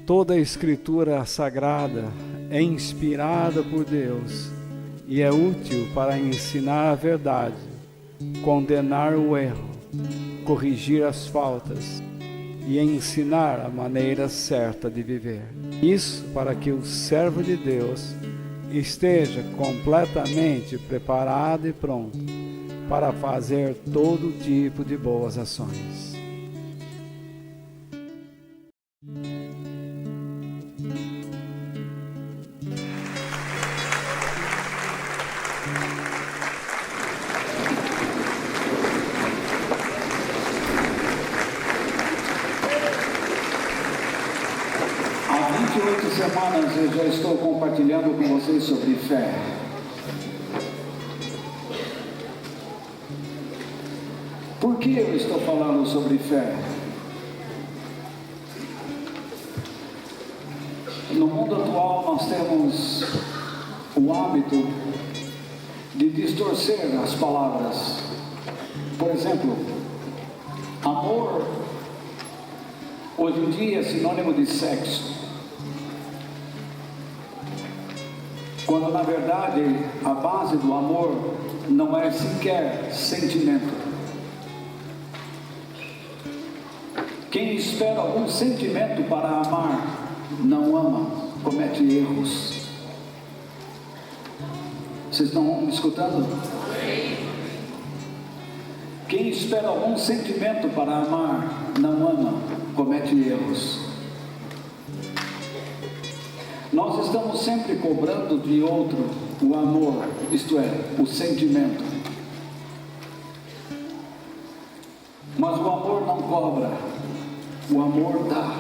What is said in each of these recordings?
Toda a Escritura Sagrada é inspirada por Deus e é útil para ensinar a verdade, condenar o erro, corrigir as faltas e ensinar a maneira certa de viver. Isso para que o servo de Deus esteja completamente preparado e pronto para fazer todo tipo de boas ações. Há 28 semanas eu já estou compartilhando com vocês sobre fé. Por que eu estou falando sobre fé? No mundo atual nós temos o hábito de distorcer as palavras. Por exemplo, amor hoje em dia é sinônimo de sexo, quando na verdade a base do amor não é sequer sentimento. Quem espera algum sentimento para amar não ama, comete erros. Vocês estão me escutando? Quem espera algum sentimento para amar não ama, comete erros. Nós estamos sempre cobrando de outro o amor, isto é, o sentimento. Mas o amor não cobra, o amor dá.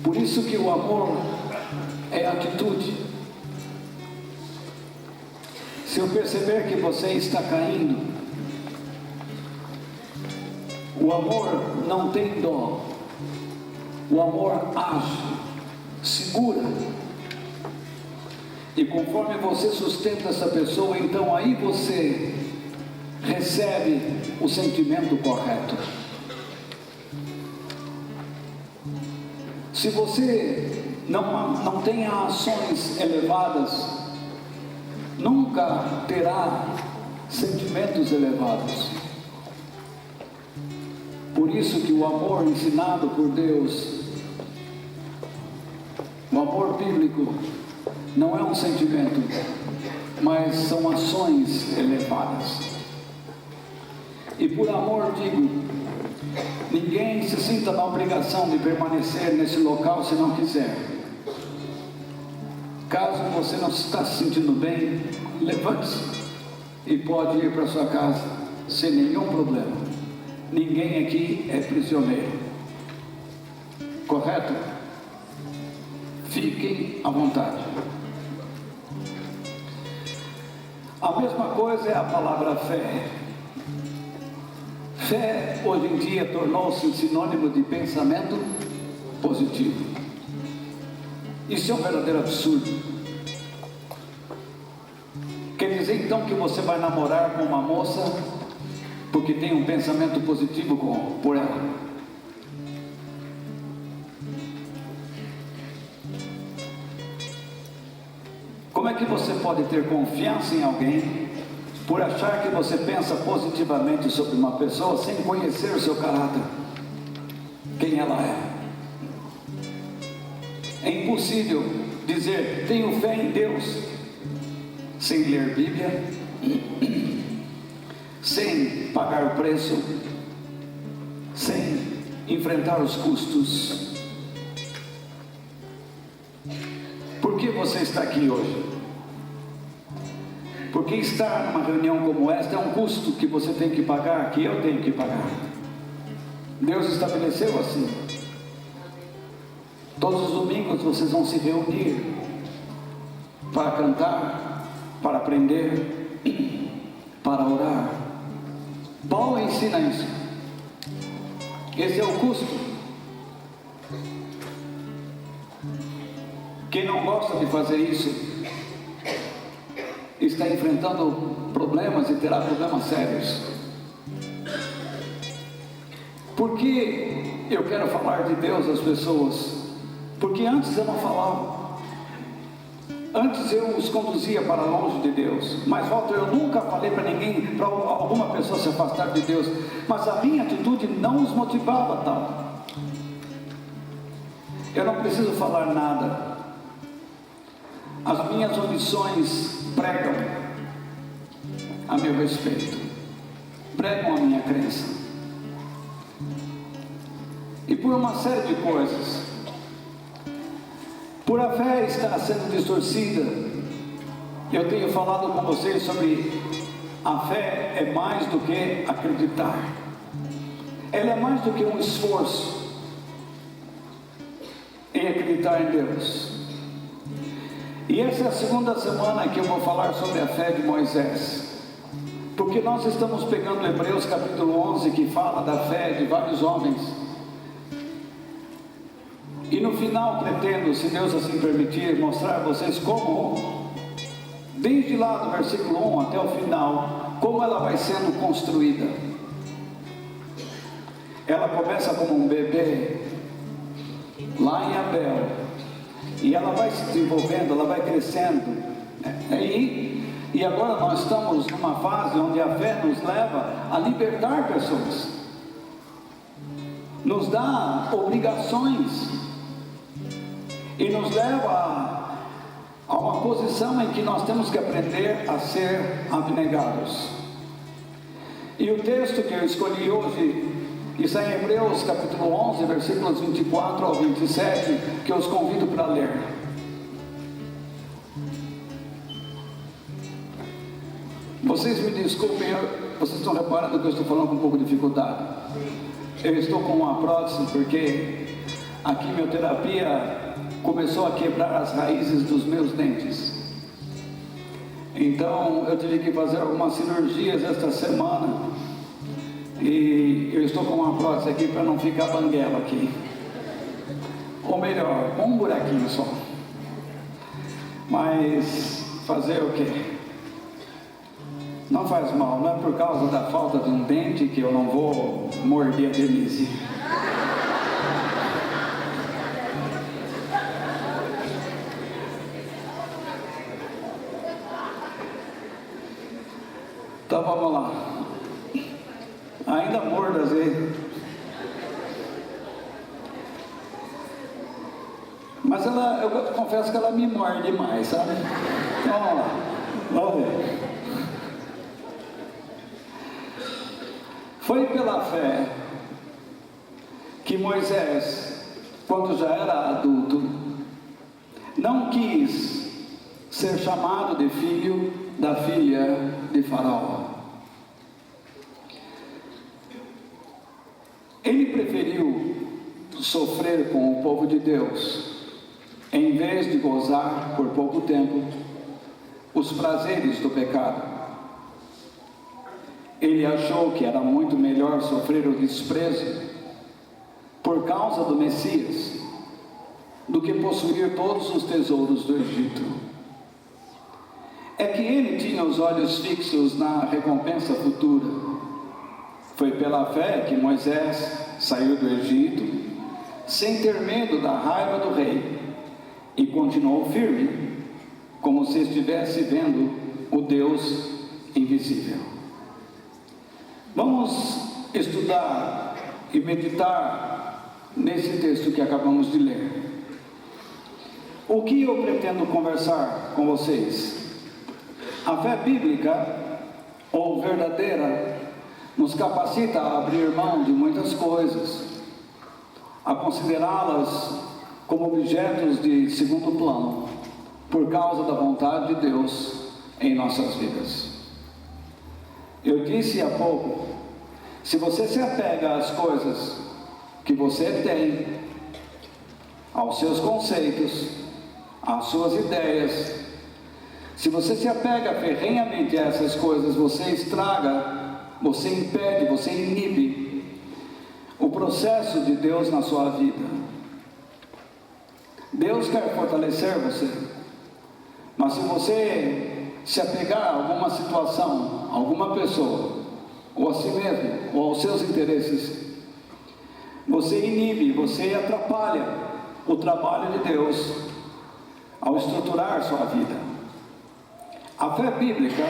Por isso que o amor é atitude. Se eu perceber que você está caindo, o amor não tem dó. O amor age, segura. E conforme você sustenta essa pessoa, então aí você recebe o sentimento correto. Se você não tem ações elevadas, nunca terá sentimentos elevados. Por isso que o amor ensinado por Deus, o amor bíblico, não é um sentimento, mas são ações elevadas. E por amor digo, ninguém se sinta na obrigação de permanecer nesse local se não quiser. Caso você não está se sentindo bem, levante-se e pode ir para sua casa sem nenhum problema. Ninguém aqui é prisioneiro. Correto? Fiquem à vontade. A mesma coisa é a palavra fé. Fé, hoje em dia, tornou-se sinônimo de pensamento positivo. Isso é um verdadeiro absurdo. Quer dizer, então, que você vai namorar com uma moça porque tem um pensamento positivo por ela? Como é que você pode ter confiança em alguém por achar que você pensa positivamente sobre uma pessoa sem conhecer o seu caráter, quem ela é? É impossível dizer tenho fé em Deus sem ler Bíblia, sem pagar o preço, sem enfrentar os custos. Por que você está aqui hoje? Porque estar numa reunião como esta é um custo que você tem que pagar, que eu tenho que pagar. Deus estabeleceu assim. Todos os domingos vocês vão se reunir para cantar, para aprender, para orar. Paulo ensina isso. Esse é o custo. Quem não gosta de fazer isso está enfrentando problemas e terá problemas sérios. Por que eu quero falar de Deus às pessoas? Porque antes eu não falava. Antes eu os conduzia para longe de Deus. Mas, Walter, eu nunca falei para ninguém, para alguma pessoa se afastar de Deus. Mas a minha atitude não os motivava tal. Eu não preciso falar nada. As minhas omissões pregam a meu respeito. Pregam a minha crença. E por uma série de coisas. Por a fé estar sendo distorcida, eu tenho falado com vocês sobre a fé é mais do que acreditar. Ela é mais do que um esforço em acreditar em Deus. E essa é a segunda semana que eu vou falar sobre a fé de Moisés. Porque nós estamos pegando Hebreus capítulo 11, que fala da fé de vários homens. E no final pretendo, se Deus assim permitir, mostrar a vocês como, desde lá do versículo 1 até o final, como ela vai sendo construída. Ela começa como um bebê, lá em Abel, e ela vai se desenvolvendo, ela vai crescendo, e agora nós estamos numa fase onde a fé nos leva a libertar pessoas, nos dá obrigações, e nos leva a uma posição em que nós temos que aprender a ser abnegados. E o texto que eu escolhi hoje está em Hebreus capítulo 11, versículos 24 ao 27, que eu os convido para ler. Vocês me desculpem, vocês estão reparando que eu estou falando com um pouco de dificuldade. Eu estou com uma prótese porque a quimioterapia começou a quebrar as raízes dos meus dentes. Então eu tive que fazer algumas cirurgias esta semana. E eu estou com uma prótese aqui para não ficar banguela aqui. Ou melhor, um buraquinho só. Mas fazer o quê? Não faz mal, não é por causa da falta de um dente que eu não vou morder a Denise. Então vamos lá. Ainda mordo às vezes. Mas ela, eu confesso que ela me morde demais, sabe? Então vamos lá. Vamos ver. Foi pela fé que Moisés, quando já era adulto, não quis ser chamado de filho da filha de Faraó. Ele preferiu sofrer com o povo de Deus, em vez de gozar por pouco tempo os prazeres do pecado. Ele achou que era muito melhor sofrer o desprezo por causa do Messias do que possuir todos os tesouros do Egito. É que ele tinha os olhos fixos na recompensa futura. Foi pela fé que Moisés saiu do Egito sem ter medo da raiva do rei e continuou firme, como se estivesse vendo o Deus invisível. Vamos estudar e meditar nesse texto que acabamos de ler. O que eu pretendo conversar com vocês? A fé bíblica, ou verdadeira, nos capacita a abrir mão de muitas coisas, a considerá-las como objetos de segundo plano, por causa da vontade de Deus em nossas vidas. Eu disse há pouco, se você se apega às coisas que você tem, aos seus conceitos, às suas ideias. Se você se apega ferrenhamente a essas coisas, você estraga, você impede, você inibe o processo de Deus na sua vida. Deus quer fortalecer você, mas se você se apegar a alguma situação, a alguma pessoa, ou a si mesmo, ou aos seus interesses, você inibe, você atrapalha o trabalho de Deus ao estruturar sua vida. A fé bíblica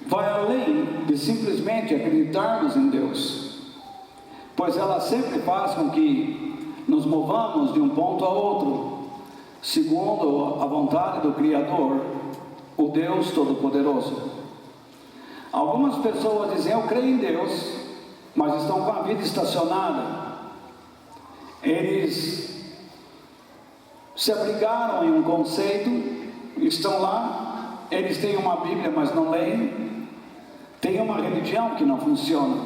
vai além de simplesmente acreditarmos em Deus, pois ela sempre faz com que nos movamos de um ponto a outro, segundo a vontade do Criador, o Deus Todo-Poderoso. Algumas pessoas dizem: eu creio em Deus, mas estão com a vida estacionada. Eles se abrigaram em um conceito, estão lá, eles têm uma Bíblia, mas não leem, têm uma religião que não funciona,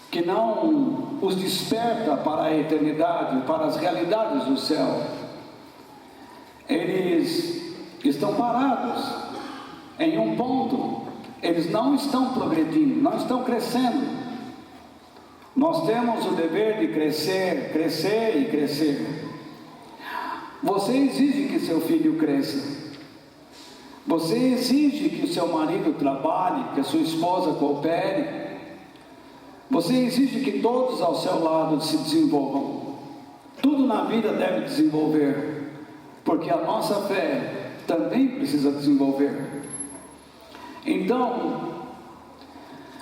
que não os desperta para a eternidade, para as realidades do céu. Eles estão parados em um ponto, eles não estão progredindo, não estão crescendo. Nós temos o dever de crescer, crescer e crescer. Você exige que seu filho cresça, você exige que o seu marido trabalhe, que a sua esposa coopere, você exige que todos ao seu lado se desenvolvam. Tudo na vida deve desenvolver, porque a nossa fé também precisa desenvolver. Então,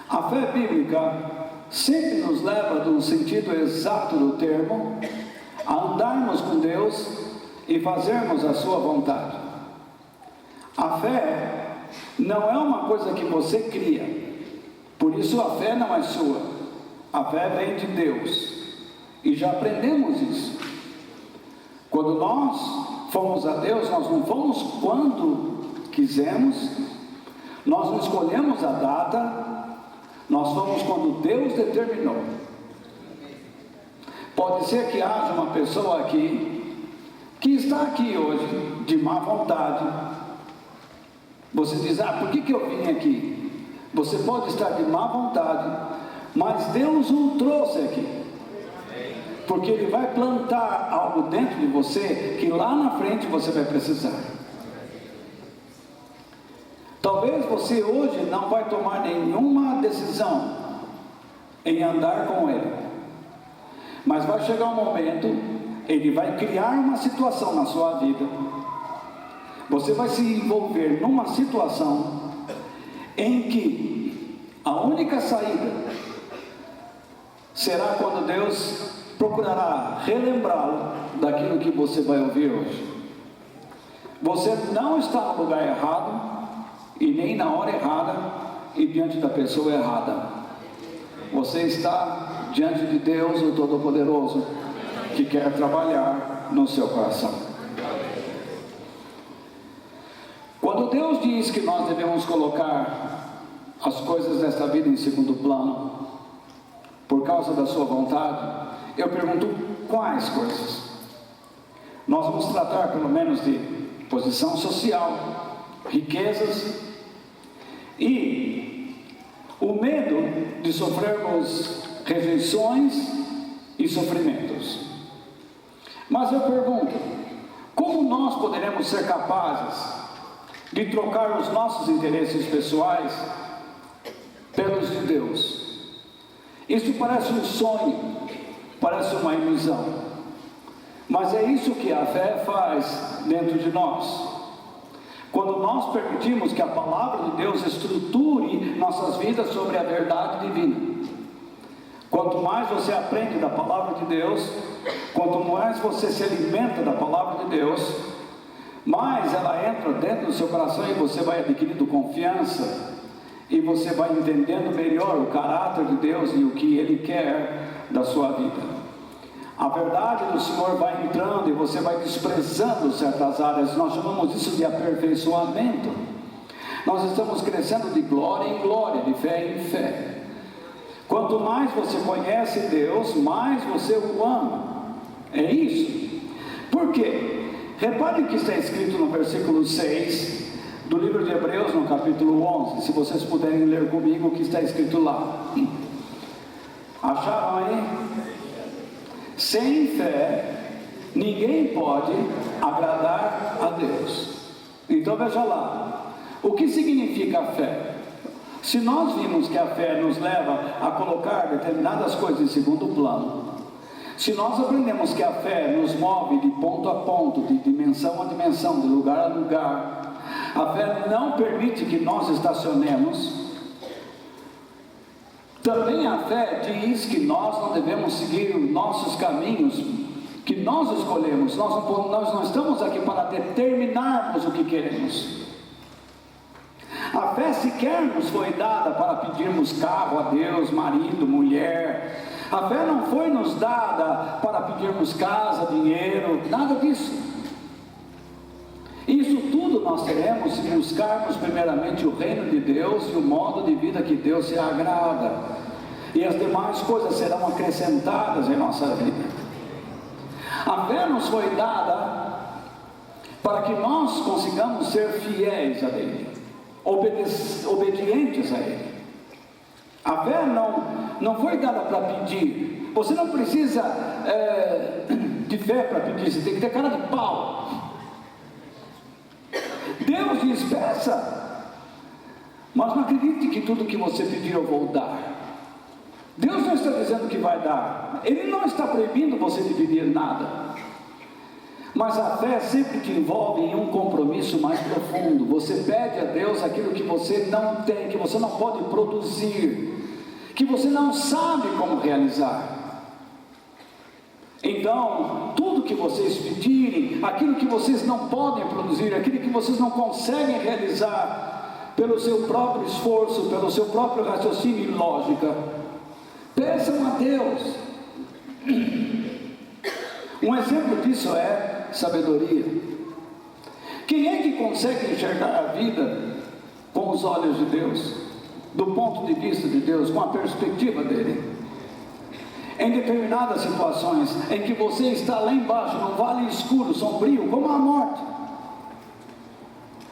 a fé bíblica sempre nos leva, no sentido exato do termo, a andarmos com Deus e fazermos a sua vontade. A fé não é uma coisa que você cria, por isso a fé não é sua, a fé vem de Deus, e já aprendemos isso. Quando nós fomos a Deus, nós não fomos quando quisemos, nós não escolhemos a data, nós fomos quando Deus determinou. Pode ser que haja uma pessoa aqui, que está aqui hoje, de má vontade. Você diz: por que eu vim aqui? Você pode estar de má vontade, mas Deus o trouxe aqui, porque Ele vai plantar algo dentro de você, que lá na frente você vai precisar. Talvez você hoje não vai tomar nenhuma decisão em andar com Ele, mas vai chegar um momento, Ele vai criar uma situação na sua vida, você vai se envolver numa situação em que a única saída será quando Deus procurará relembrá-lo daquilo que você vai ouvir hoje. Você não está no lugar errado, e nem na hora errada, e diante da pessoa errada. Você está diante de Deus, o Todo-Poderoso, que quer trabalhar no seu coração. Quando Deus diz que nós devemos colocar as coisas desta vida em segundo plano, por causa da sua vontade, eu pergunto: quais coisas? Nós vamos tratar pelo menos de posição social, riquezas, e o medo de sofrermos rejeições e sofrimentos. Mas eu pergunto: como nós poderemos ser capazes de trocar os nossos interesses pessoais pelos de Deus? Isso parece um sonho, parece uma ilusão, mas é isso que a fé faz dentro de nós. Quando nós permitimos que a palavra de Deus estruture nossas vidas sobre a verdade divina. Quanto mais você aprende da palavra de Deus, quanto mais você se alimenta da palavra de Deus, mais ela entra dentro do seu coração e você vai adquirindo confiança, e você vai entendendo melhor o caráter de Deus e o que Ele quer da sua vida. A verdade do Senhor vai entrando e você vai desprezando certas áreas. Nós chamamos isso de aperfeiçoamento. Nós estamos crescendo de glória em glória, de fé em fé. Quanto mais você conhece Deus, mais você o ama. É isso. Por quê? Reparem que está escrito no versículo 6 do livro de Hebreus, no capítulo 11. Se vocês puderem ler comigo o que está escrito lá. Acharam aí? Sem fé, ninguém pode agradar a Deus. Então veja lá, o que significa a fé? Se nós vimos que a fé nos leva a colocar determinadas coisas em segundo plano, se nós aprendemos que a fé nos move de ponto a ponto, de dimensão a dimensão, de lugar a lugar, a fé não permite que nós estacionemos. Também a fé diz que nós não devemos seguir os nossos caminhos que nós escolhemos. Nós não estamos aqui para determinarmos o que queremos. A fé sequer nos foi dada para pedirmos carro a Deus, marido, mulher. A fé não foi nos dada para pedirmos casa, dinheiro, nada disso. Isso tudo nós teremos se buscarmos primeiramente o reino de Deus e o modo de vida que Deus se agrada. E as demais coisas serão acrescentadas em nossa vida. A fé nos foi dada para que nós consigamos ser fiéis a Ele, obedientes a Ele. A fé não foi dada para pedir. Você não precisa de fé para pedir, você tem que ter cara de pau. Deus diz: peça, mas não acredite que tudo que você pedir eu vou dar. Deus não está dizendo que vai dar, Ele não está proibindo você de pedir nada, mas a fé sempre te envolve em um compromisso mais profundo. Você pede a Deus aquilo que você não tem, que você não pode produzir, que você não sabe como realizar. Então, tudo que vocês pedirem, aquilo que vocês não podem produzir, aquilo que vocês não conseguem realizar pelo seu próprio esforço, pelo seu próprio raciocínio e lógica, peçam a Deus. Um exemplo disso é sabedoria. Quem é que consegue enxergar a vida com os olhos de Deus, do ponto de vista de Deus, com a perspectiva dele? Em determinadas situações em que você está lá embaixo, num vale escuro, sombrio, como a morte,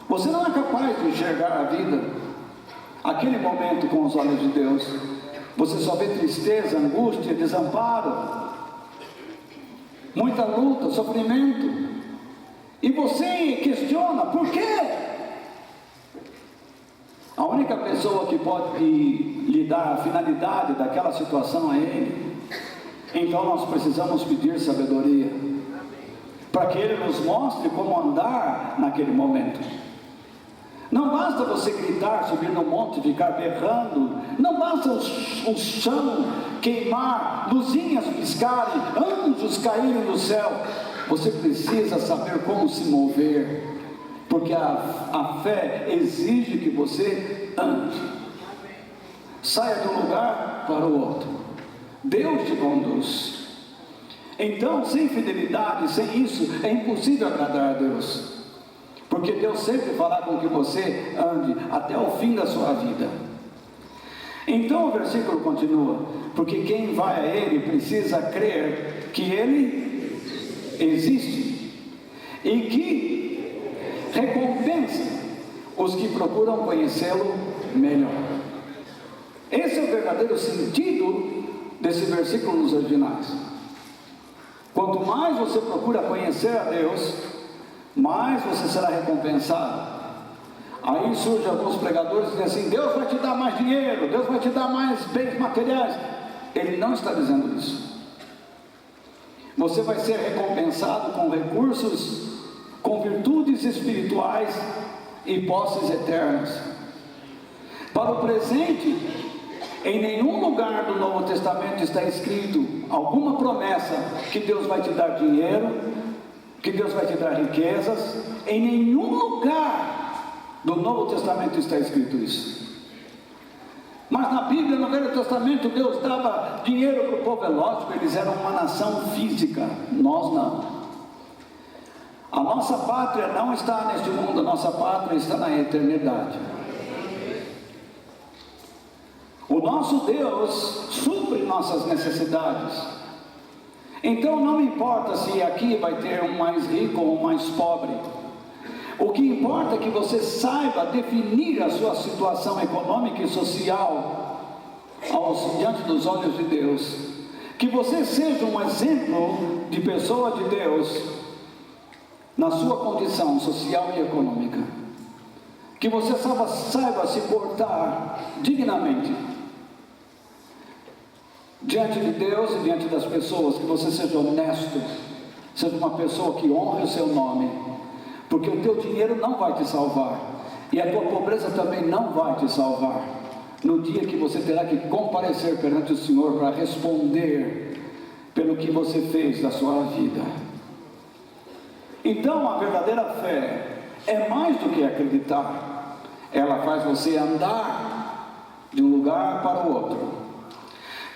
você não é capaz de enxergar a vida, aquele momento, com os olhos de Deus. Você só vê tristeza, angústia, desamparo, muita luta, sofrimento, e você questiona: por quê? A única pessoa que pode lhe dar a finalidade daquela situação é Ele. Então nós precisamos pedir sabedoria, para que Ele nos mostre como andar naquele momento. Não basta você gritar, subir no monte, ficar berrando. Não basta o chão queimar, luzinhas piscarem, anjos caírem do céu. Você precisa saber como se mover, porque a fé exige que você ande. Saia de um lugar para o outro. Deus te conduz. Então, sem fidelidade, sem isso, é impossível agradar a Deus. Porque Deus sempre fará com que você ande até o fim da sua vida. Então o versículo continua: porque quem vai a Ele precisa crer que Ele existe e que recompensa os que procuram conhecê-lo melhor. Esse é o verdadeiro sentido desse versículo nos originais. Quanto mais você procura conhecer a Deus, mais você será recompensado. Aí surgem alguns pregadores e dizem assim: Deus vai te dar mais dinheiro, Deus vai te dar mais bens materiais. Ele não está dizendo isso. Você vai ser recompensado com recursos, com virtudes espirituais e posses eternas. Para o presente, em nenhum lugar do Novo Testamento está escrito alguma promessa que Deus vai te dar dinheiro, que Deus vai te dar riquezas. Em nenhum lugar do Novo Testamento está escrito isso. Mas na Bíblia, no Velho Testamento, Deus dava dinheiro para o povo. É lógico, eles eram uma nação física, nós não. A nossa pátria não está neste mundo, a nossa pátria está na eternidade. O nosso Deus supre nossas necessidades. Então não me importa se aqui vai ter um mais rico ou um mais pobre. O que importa é que você saiba definir a sua situação econômica e social diante dos olhos de Deus. Que você seja um exemplo de pessoa de Deus na sua condição social e econômica. Que você saiba se portar dignamente diante de Deus e diante das pessoas. Que você seja honesto, seja uma pessoa que honre o seu nome, porque o teu dinheiro não vai te salvar, e a tua pobreza também não vai te salvar, no dia que você terá que comparecer perante o Senhor para responder pelo que você fez da sua vida. Então a verdadeira fé é mais do que acreditar, ela faz você andar de um lugar para o outro.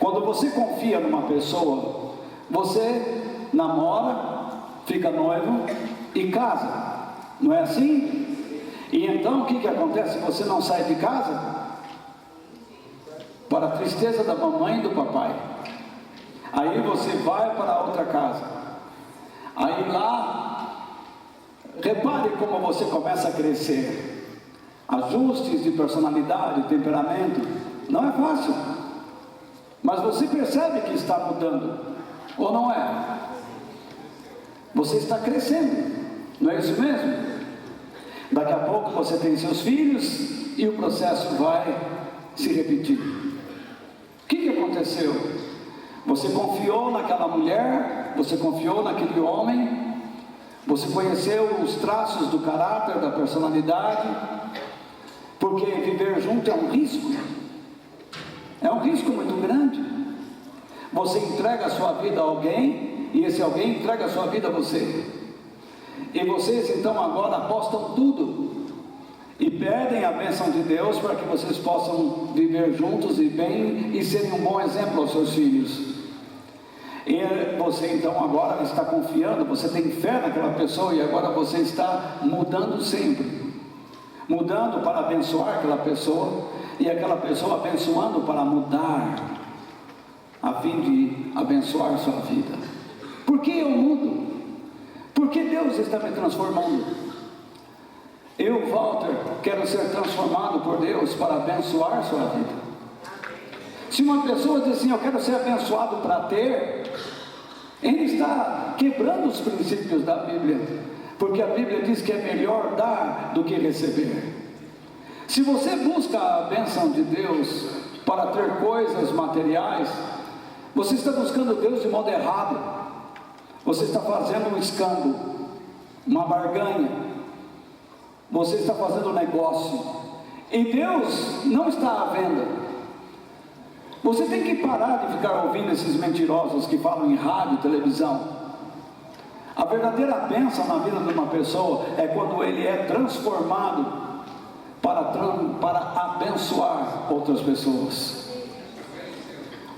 Quando você confia numa pessoa, você namora, fica noivo e casa, não é assim? E então o que acontece? Você não sai de casa, para a tristeza da mamãe e do papai. Aí você vai para outra casa, aí lá, repare como você começa a crescer, ajustes de personalidade, temperamento, não é fácil, mas você percebe que está mudando, ou não é? Você está crescendo, não é isso mesmo? Daqui a pouco você tem seus filhos e o processo vai se repetir. O que aconteceu? Você confiou naquela mulher, você confiou naquele homem, você conheceu os traços do caráter, da personalidade, porque viver junto é um risco muito grande. Você entrega a sua vida a alguém, e esse alguém entrega a sua vida a você, e vocês então agora apostam tudo, e pedem a bênção de Deus para que vocês possam viver juntos e bem, e serem um bom exemplo aos seus filhos. E você então agora está confiando, você tem fé naquela pessoa, e agora você está mudando sempre, mudando para abençoar aquela pessoa, e aquela pessoa abençoando para mudar, a fim de abençoar sua vida. Por que eu mudo? Porque Deus está me transformando. Eu, Walter, quero ser transformado por Deus para abençoar sua vida. Se uma pessoa diz assim, eu quero ser abençoado para ter, ele está quebrando os princípios da Bíblia, porque a Bíblia diz que é melhor dar do que receber. Se você busca a bênção de Deus para ter coisas materiais, você está buscando Deus de modo errado. Você está fazendo um escândalo, uma barganha, você está fazendo um negócio, e Deus não está à venda. Você tem que parar de ficar ouvindo esses mentirosos que falam em rádio, televisão. A verdadeira bênção na vida de uma pessoa é quando ele é transformado para abençoar outras pessoas.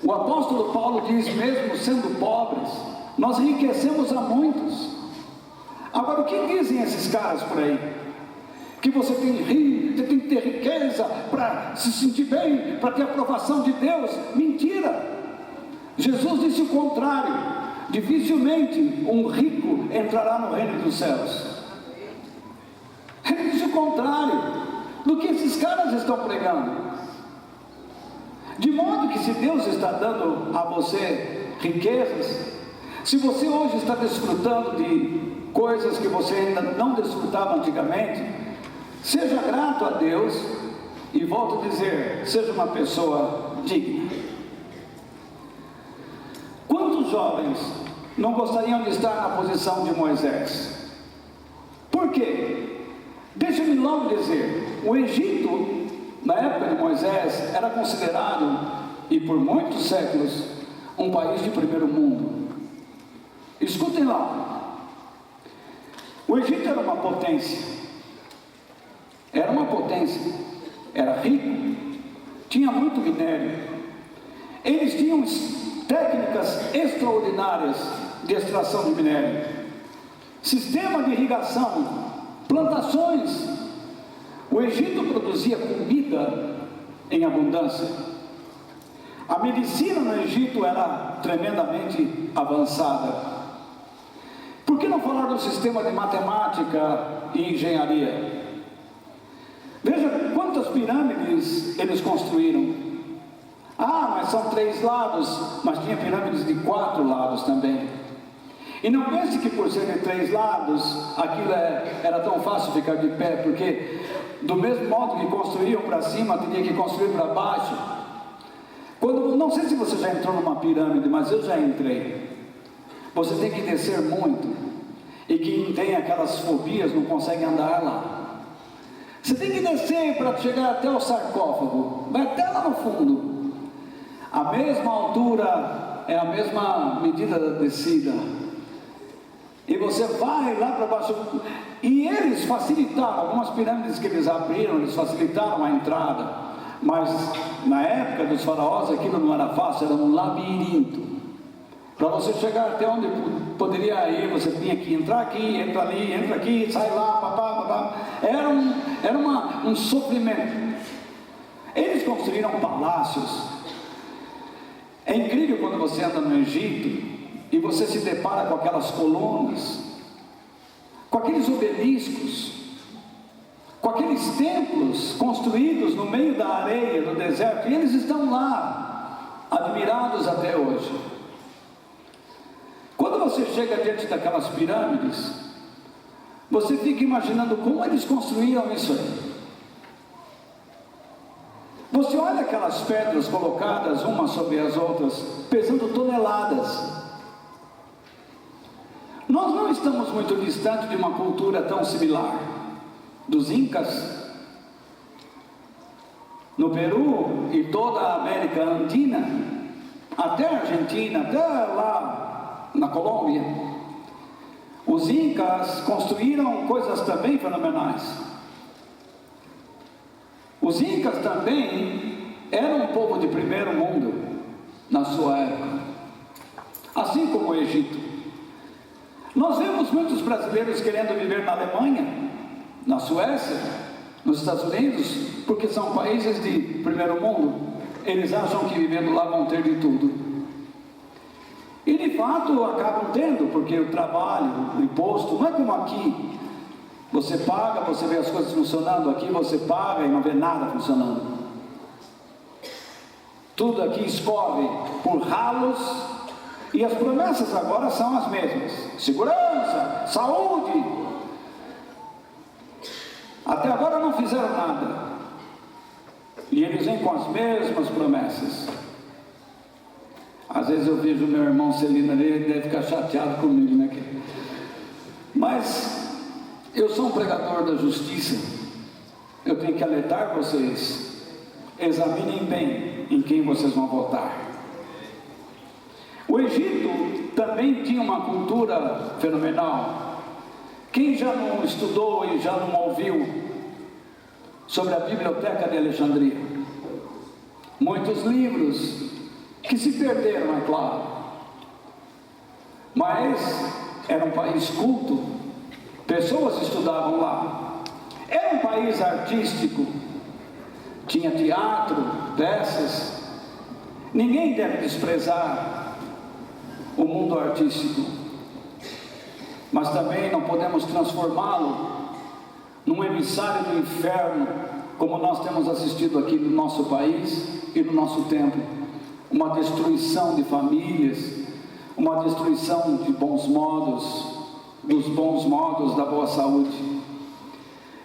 O apóstolo Paulo diz, mesmo sendo pobres, nós enriquecemos a muitos. Agora, o que dizem esses caras por aí? Que você tem que ter riqueza para se sentir bem, para ter a aprovação de Deus. Mentira! Jesus disse o contrário. Dificilmente um rico entrará no reino dos céus. Ele disse o contrário do que esses caras estão pregando. De modo que se Deus está dando a você riquezas, se você hoje está desfrutando de coisas que você ainda não desfrutava antigamente, seja grato a Deus, e volto a dizer, seja uma pessoa digna. Quantos jovens não gostariam de estar na posição de Moisés? Por quê? Deixa-me logo dizer, o Egito, na época de Moisés, era considerado, e por muitos séculos, um país de primeiro mundo. Escutem lá, o Egito era uma potência, era rico, tinha muito minério, eles tinham técnicas extraordinárias de extração de minério, sistema de irrigação, plantações. O Egito produzia comida em abundância. A medicina no Egito era tremendamente avançada. Por que não falar do sistema de matemática e engenharia? Veja quantas pirâmides eles construíram. Ah, mas são 3 lados, mas tinha pirâmides de 4 lados também. E não pense que por ser de 3 lados, aquilo era tão fácil ficar de pé, porque do mesmo modo que construíam para cima, tinha que construir para baixo. Não sei se você já entrou numa pirâmide, mas eu já entrei. Você tem que descer muito. E quem tem aquelas fobias não consegue andar lá. Você tem que descer para chegar até o sarcófago. Vai até lá no fundo. A mesma altura é a mesma medida da descida. E você vai lá para baixo. E eles facilitaram, algumas pirâmides que eles abriram, eles facilitaram a entrada. Mas na época dos faraós aquilo não era fácil, era um labirinto. Para você chegar até onde poderia ir, você tinha que entrar aqui, entra ali, entra aqui, sai lá, papá. Era um sofrimento. Eles construíram palácios. É incrível quando você anda no Egito e você se depara com aquelas colunas, com aqueles obeliscos, com aqueles templos construídos no meio da areia, do deserto, e eles estão lá, admirados até hoje. Quando você chega diante daquelas pirâmides, você fica imaginando como eles construíram isso aí. Você olha aquelas pedras colocadas umas sobre as outras, pesando toneladas. Nós não estamos muito distantes de uma cultura tão similar. Dos Incas, no Peru e toda a América Andina, até a Argentina, até lá na Colômbia, os Incas construíram coisas também fenomenais. Os Incas também eram um povo de primeiro mundo na sua época, assim como o Egito. Nós vemos muitos brasileiros querendo viver na Alemanha, na Suécia, nos Estados Unidos, porque são países de primeiro mundo. Eles acham que vivendo lá vão ter de tudo. E de fato acabam tendo, porque o trabalho, o imposto, não é como aqui. Você paga, você vê as coisas funcionando. Aqui você paga e não vê nada funcionando. Tudo aqui escorre por ralos. E as promessas agora são as mesmas: segurança, saúde. Até agora não fizeram nada. E eles vêm com as mesmas promessas. Às vezes eu vejo meu irmão Celina ali, ele deve ficar chateado comigo, né? Mas eu sou um pregador da justiça. Eu tenho que alertar vocês. Examinem bem em quem vocês vão votar. O Egito também tinha uma cultura fenomenal. Quem já não estudou e já não ouviu sobre a Biblioteca de Alexandria? Muitos livros que se perderam, é claro. Mas era um país culto. Pessoas estudavam lá. Era um país artístico. Tinha teatro, peças. Ninguém deve desprezar o mundo artístico. Mas também não podemos transformá-lo num emissário do inferno, como nós temos assistido aqui no nosso país e no nosso tempo. Uma destruição de famílias, uma destruição de bons modos, dos bons modos da boa saúde.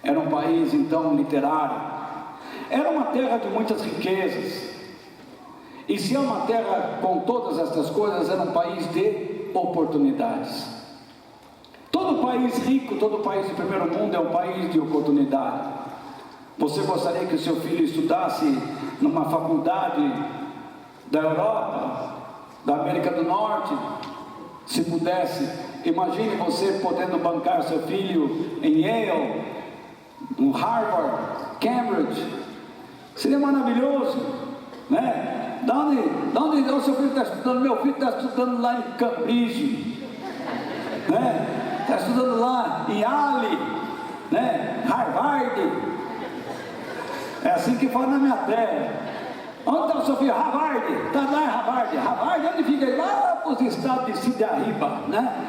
Era um país então literário. Era uma terra de muitas riquezas. E se é uma terra com todas estas coisas, era um país de oportunidades. Todo país rico, todo país de primeiro mundo é um país de oportunidade. Você gostaria que o seu filho estudasse numa faculdade da Europa, da América do Norte? Se pudesse, imagine você podendo bancar seu filho em Yale, no Harvard, Cambridge. Seria maravilhoso, né? Da onde o seu filho está estudando? Meu filho está estudando lá em Cambridge, né? Está estudando lá em Yale, né? Harvard. É assim que fala na minha terra. Onde está o seu filho? Harvard. Está lá em Harvard. Harvard, onde fica? Lá para os estados de Cidaíba, né?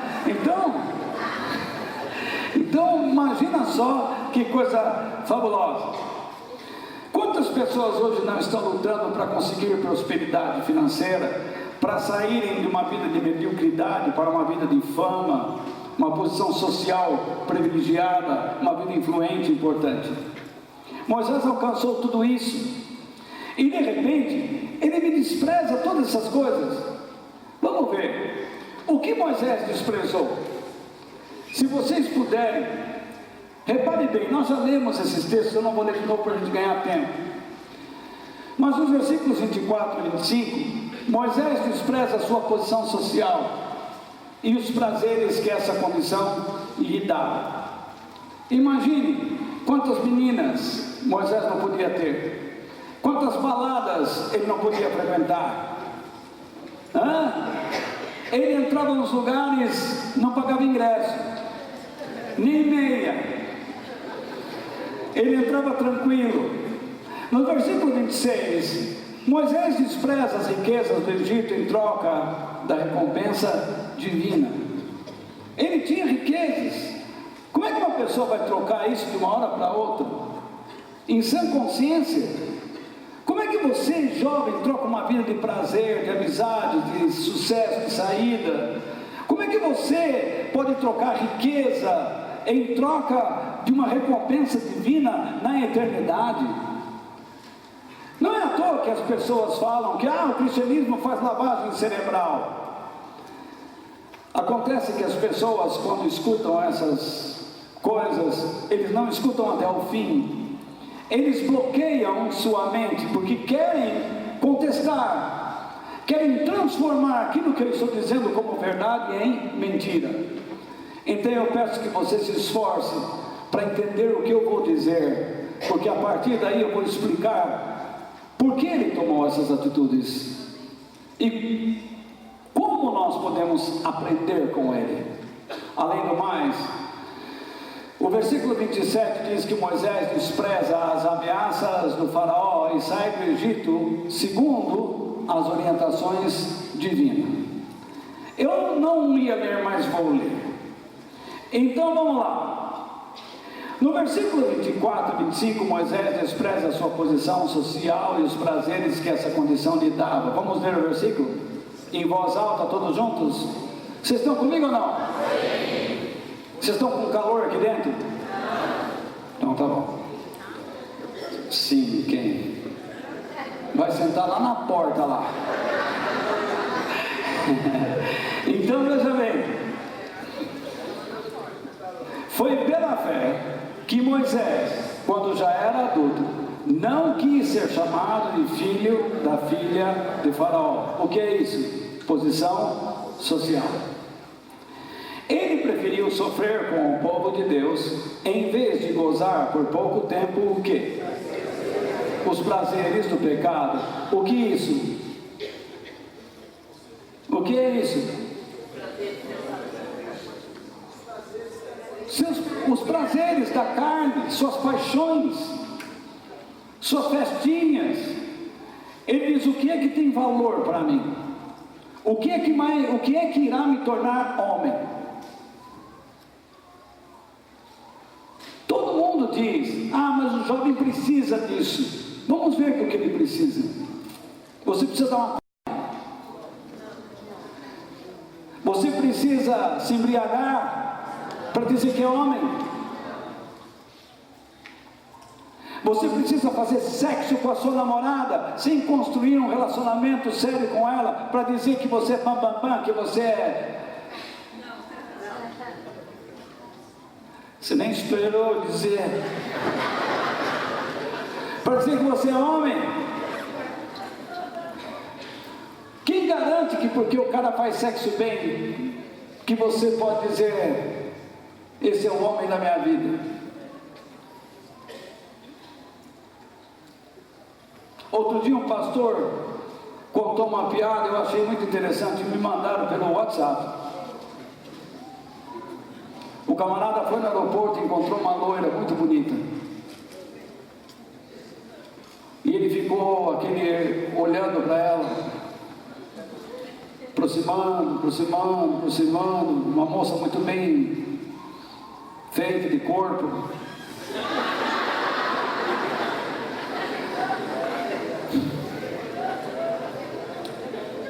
Então, imagina só que coisa fabulosa. Quantas pessoas hoje não estão lutando para conseguir prosperidade financeira, para saírem de uma vida de mediocridade para uma vida de fama, uma posição social privilegiada, uma vida influente, importante? Moisés alcançou tudo isso e de repente ele me despreza todas essas coisas. Vamos ver o que Moisés desprezou. Se vocês puderem, repare bem, nós já lemos esses textos, eu não vou ler de novo para a gente ganhar tempo, mas nos versículos 24 e 25, Moisés despreza a sua posição social e os prazeres que essa condição lhe dá. Imagine quantas meninas Moisés não podia ter, quantas baladas ele não podia frequentar. Ele entrava nos lugares, não pagava ingresso, nem meia, ele entrava tranquilo. No versículo 26, Moisés despreza as riquezas do Egito em troca da recompensa divina. Ele tinha riquezas. Como é que uma pessoa vai trocar isso de uma hora para outra? Em sã consciência? Como é que você, jovem, troca uma vida de prazer, de amizade, de sucesso, de saída? Como é que você pode trocar riqueza em troca de uma recompensa divina na eternidade? Não é à toa que as pessoas falam que o cristianismo faz lavagem cerebral. Acontece que as pessoas, quando escutam essas coisas, eles não escutam até o fim. Eles bloqueiam sua mente porque querem contestar, querem transformar aquilo que eu estou dizendo como verdade em mentira. Então eu peço que você se esforce para entender o que eu vou dizer, porque a partir daí eu vou explicar por que ele tomou essas atitudes e como nós podemos aprender com ele. Além do mais, o versículo 27 diz que Moisés despreza as ameaças do faraó e sai do Egito segundo as orientações divinas. Eu não ia ler, mas vou ler. Então vamos lá. No versículo 24 e 25, Moisés despreza a sua posição social e os prazeres que essa condição lhe dava. Vamos ler o versículo? Em voz alta, todos juntos? Vocês estão comigo ou não? Vocês estão com calor aqui dentro? Então tá bom. Sim, quem? Vai sentar lá na porta lá. Então veja bem. Foi pela fé que Moisés, quando já era adulto, não quis ser chamado de filho da filha de Faraó. O que é isso? Posição social. Ele preferiu sofrer com o povo de Deus, em vez de gozar por pouco tempo o quê? Os prazeres do pecado. O que é isso? O que é isso? Os prazeres da carne, suas paixões, suas festinhas. Ele diz: o que é que tem valor para mim? O que é que irá me tornar homem? Todo mundo diz: mas o jovem precisa disso. Vamos ver o que ele precisa. Você precisa dar uma... Você precisa se embriagar para dizer que é homem. Você precisa fazer sexo com a sua namorada sem construir um relacionamento sério com ela para dizer que você é bam, que você é... Você nem esperou dizer. Para dizer que você é homem. Quem garante que porque o cara faz sexo bem, que você pode dizer: esse é o homem da minha vida? Outro dia um pastor contou uma piada, eu achei muito interessante, me mandaram pelo WhatsApp. O camarada foi no aeroporto e encontrou uma loira muito bonita. E ele ficou ficou aquele olhando para ela, aproximando, uma moça muito bem feita de corpo.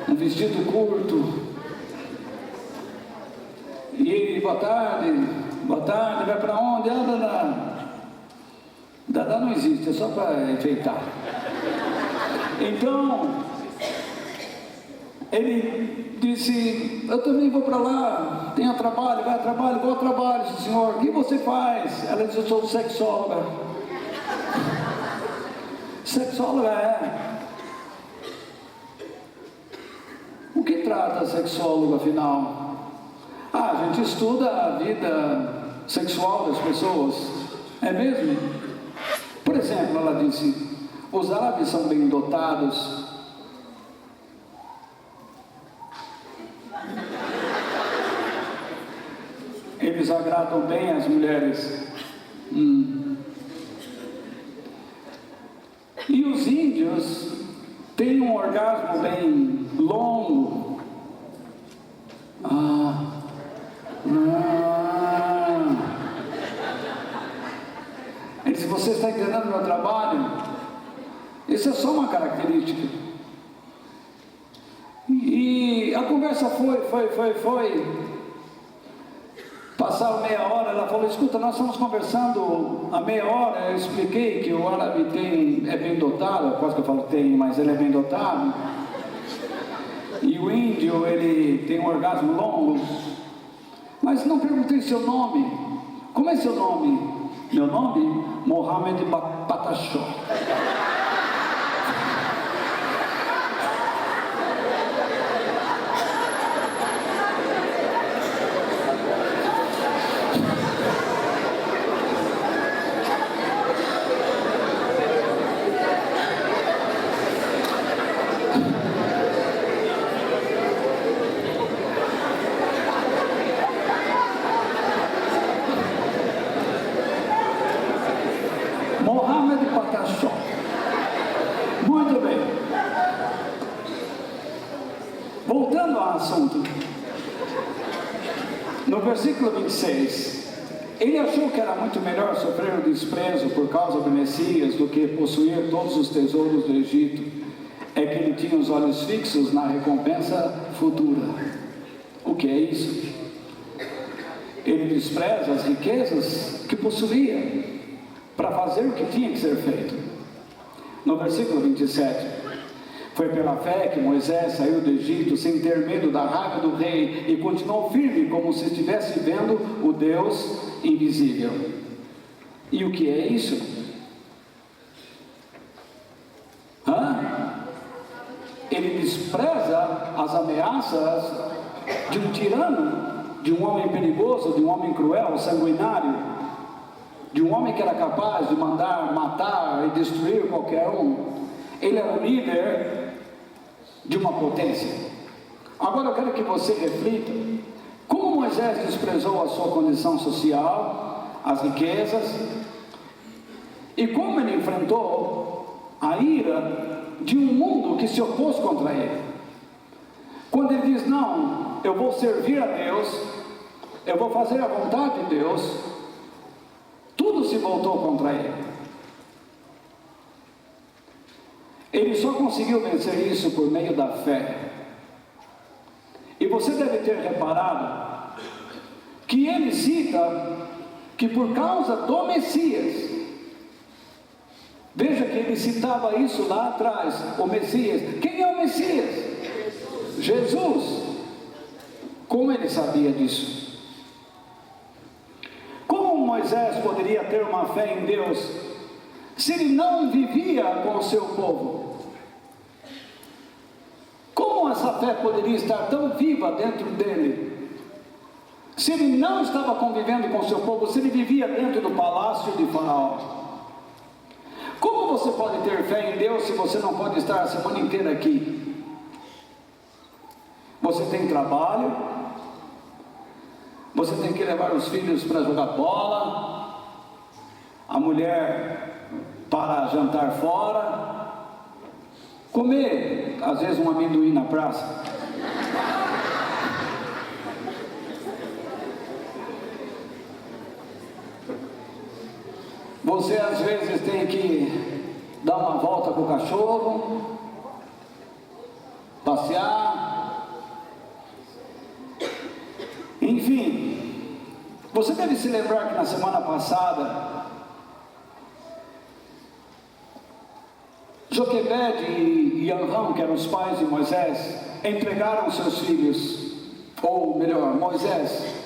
Um vestido curto. E ele, boa tarde, vai para onde? Dadá não existe, é só para enfeitar. Então, ele disse, eu também vou para lá, tenho trabalho, vai a trabalho, vou a trabalho, senhor, o que você faz? Ela disse, eu sou sexóloga. Sexóloga é. O que trata a sexóloga, afinal? A gente estuda a vida sexual das pessoas, é mesmo? Por exemplo, ela disse, os árabes são bem dotados. Eles agradam bem as mulheres. E os índios têm um orgasmo bem longo. Ele disse, você está entendendo meu trabalho? Isso é só uma característica. E a conversa foi. Passaram meia hora, ela falou, escuta, nós estamos conversando há meia hora, eu expliquei que o árabe é bem dotado, quase que eu falo tem, mas ele é bem dotado. E o índio, ele tem um orgasmo longo. Mas não perguntei seu nome. Como é seu nome? Meu nome? Mohamed Patachó. Mohamed Patachó. Muito bem. Voltando ao assunto. No versículo 26, ele achou que era muito melhor sofrer o desprezo por causa do Messias do que possuir todos os tesouros do Egito. É que ele tinha os olhos fixos na recompensa futura. O que é isso? Ele despreza as riquezas que possuía para fazer o que tinha que ser feito. No versículo 27, foi pela fé que Moisés saiu do Egito sem ter medo da raiva do rei e continuou firme como se estivesse vendo o Deus invisível. E o que é isso? Ele despreza as ameaças de um tirano, de um homem perigoso, de um homem cruel, sanguinário, de um homem que era capaz de mandar matar e destruir qualquer um. Ele era o líder de uma potência. Agora eu quero que você reflita como Moisés desprezou a sua condição social, as riquezas, e como ele enfrentou a ira de um mundo que se opôs contra ele. Quando ele diz, não, eu vou servir a Deus, eu vou fazer a vontade de Deus, tudo se voltou contra ele. Ele só conseguiu vencer isso por meio da fé. E você deve ter reparado que ele cita que por causa do Messias, veja que ele citava isso lá atrás, o Messias. Quem é o Messias? Jesus. Como ele sabia disso? Como Moisés poderia ter uma fé em Deus se ele não vivia com o seu povo? Como essa fé poderia estar tão viva dentro dele se ele não estava convivendo com o seu povo, se ele vivia dentro do palácio de Faraó? Como você pode ter fé em Deus se você não pode estar a semana inteira aqui? Você tem trabalho, você tem que levar os filhos para jogar bola, a mulher para jantar fora, Comer, às vezes, um amendoim na praça. Você às vezes tem que dar uma volta com o cachorro, passear, enfim. Você deve se lembrar que na semana passada, Joquebede e Amram, que eram os pais de Moisés, entregaram seus filhos, ou melhor, Moisés.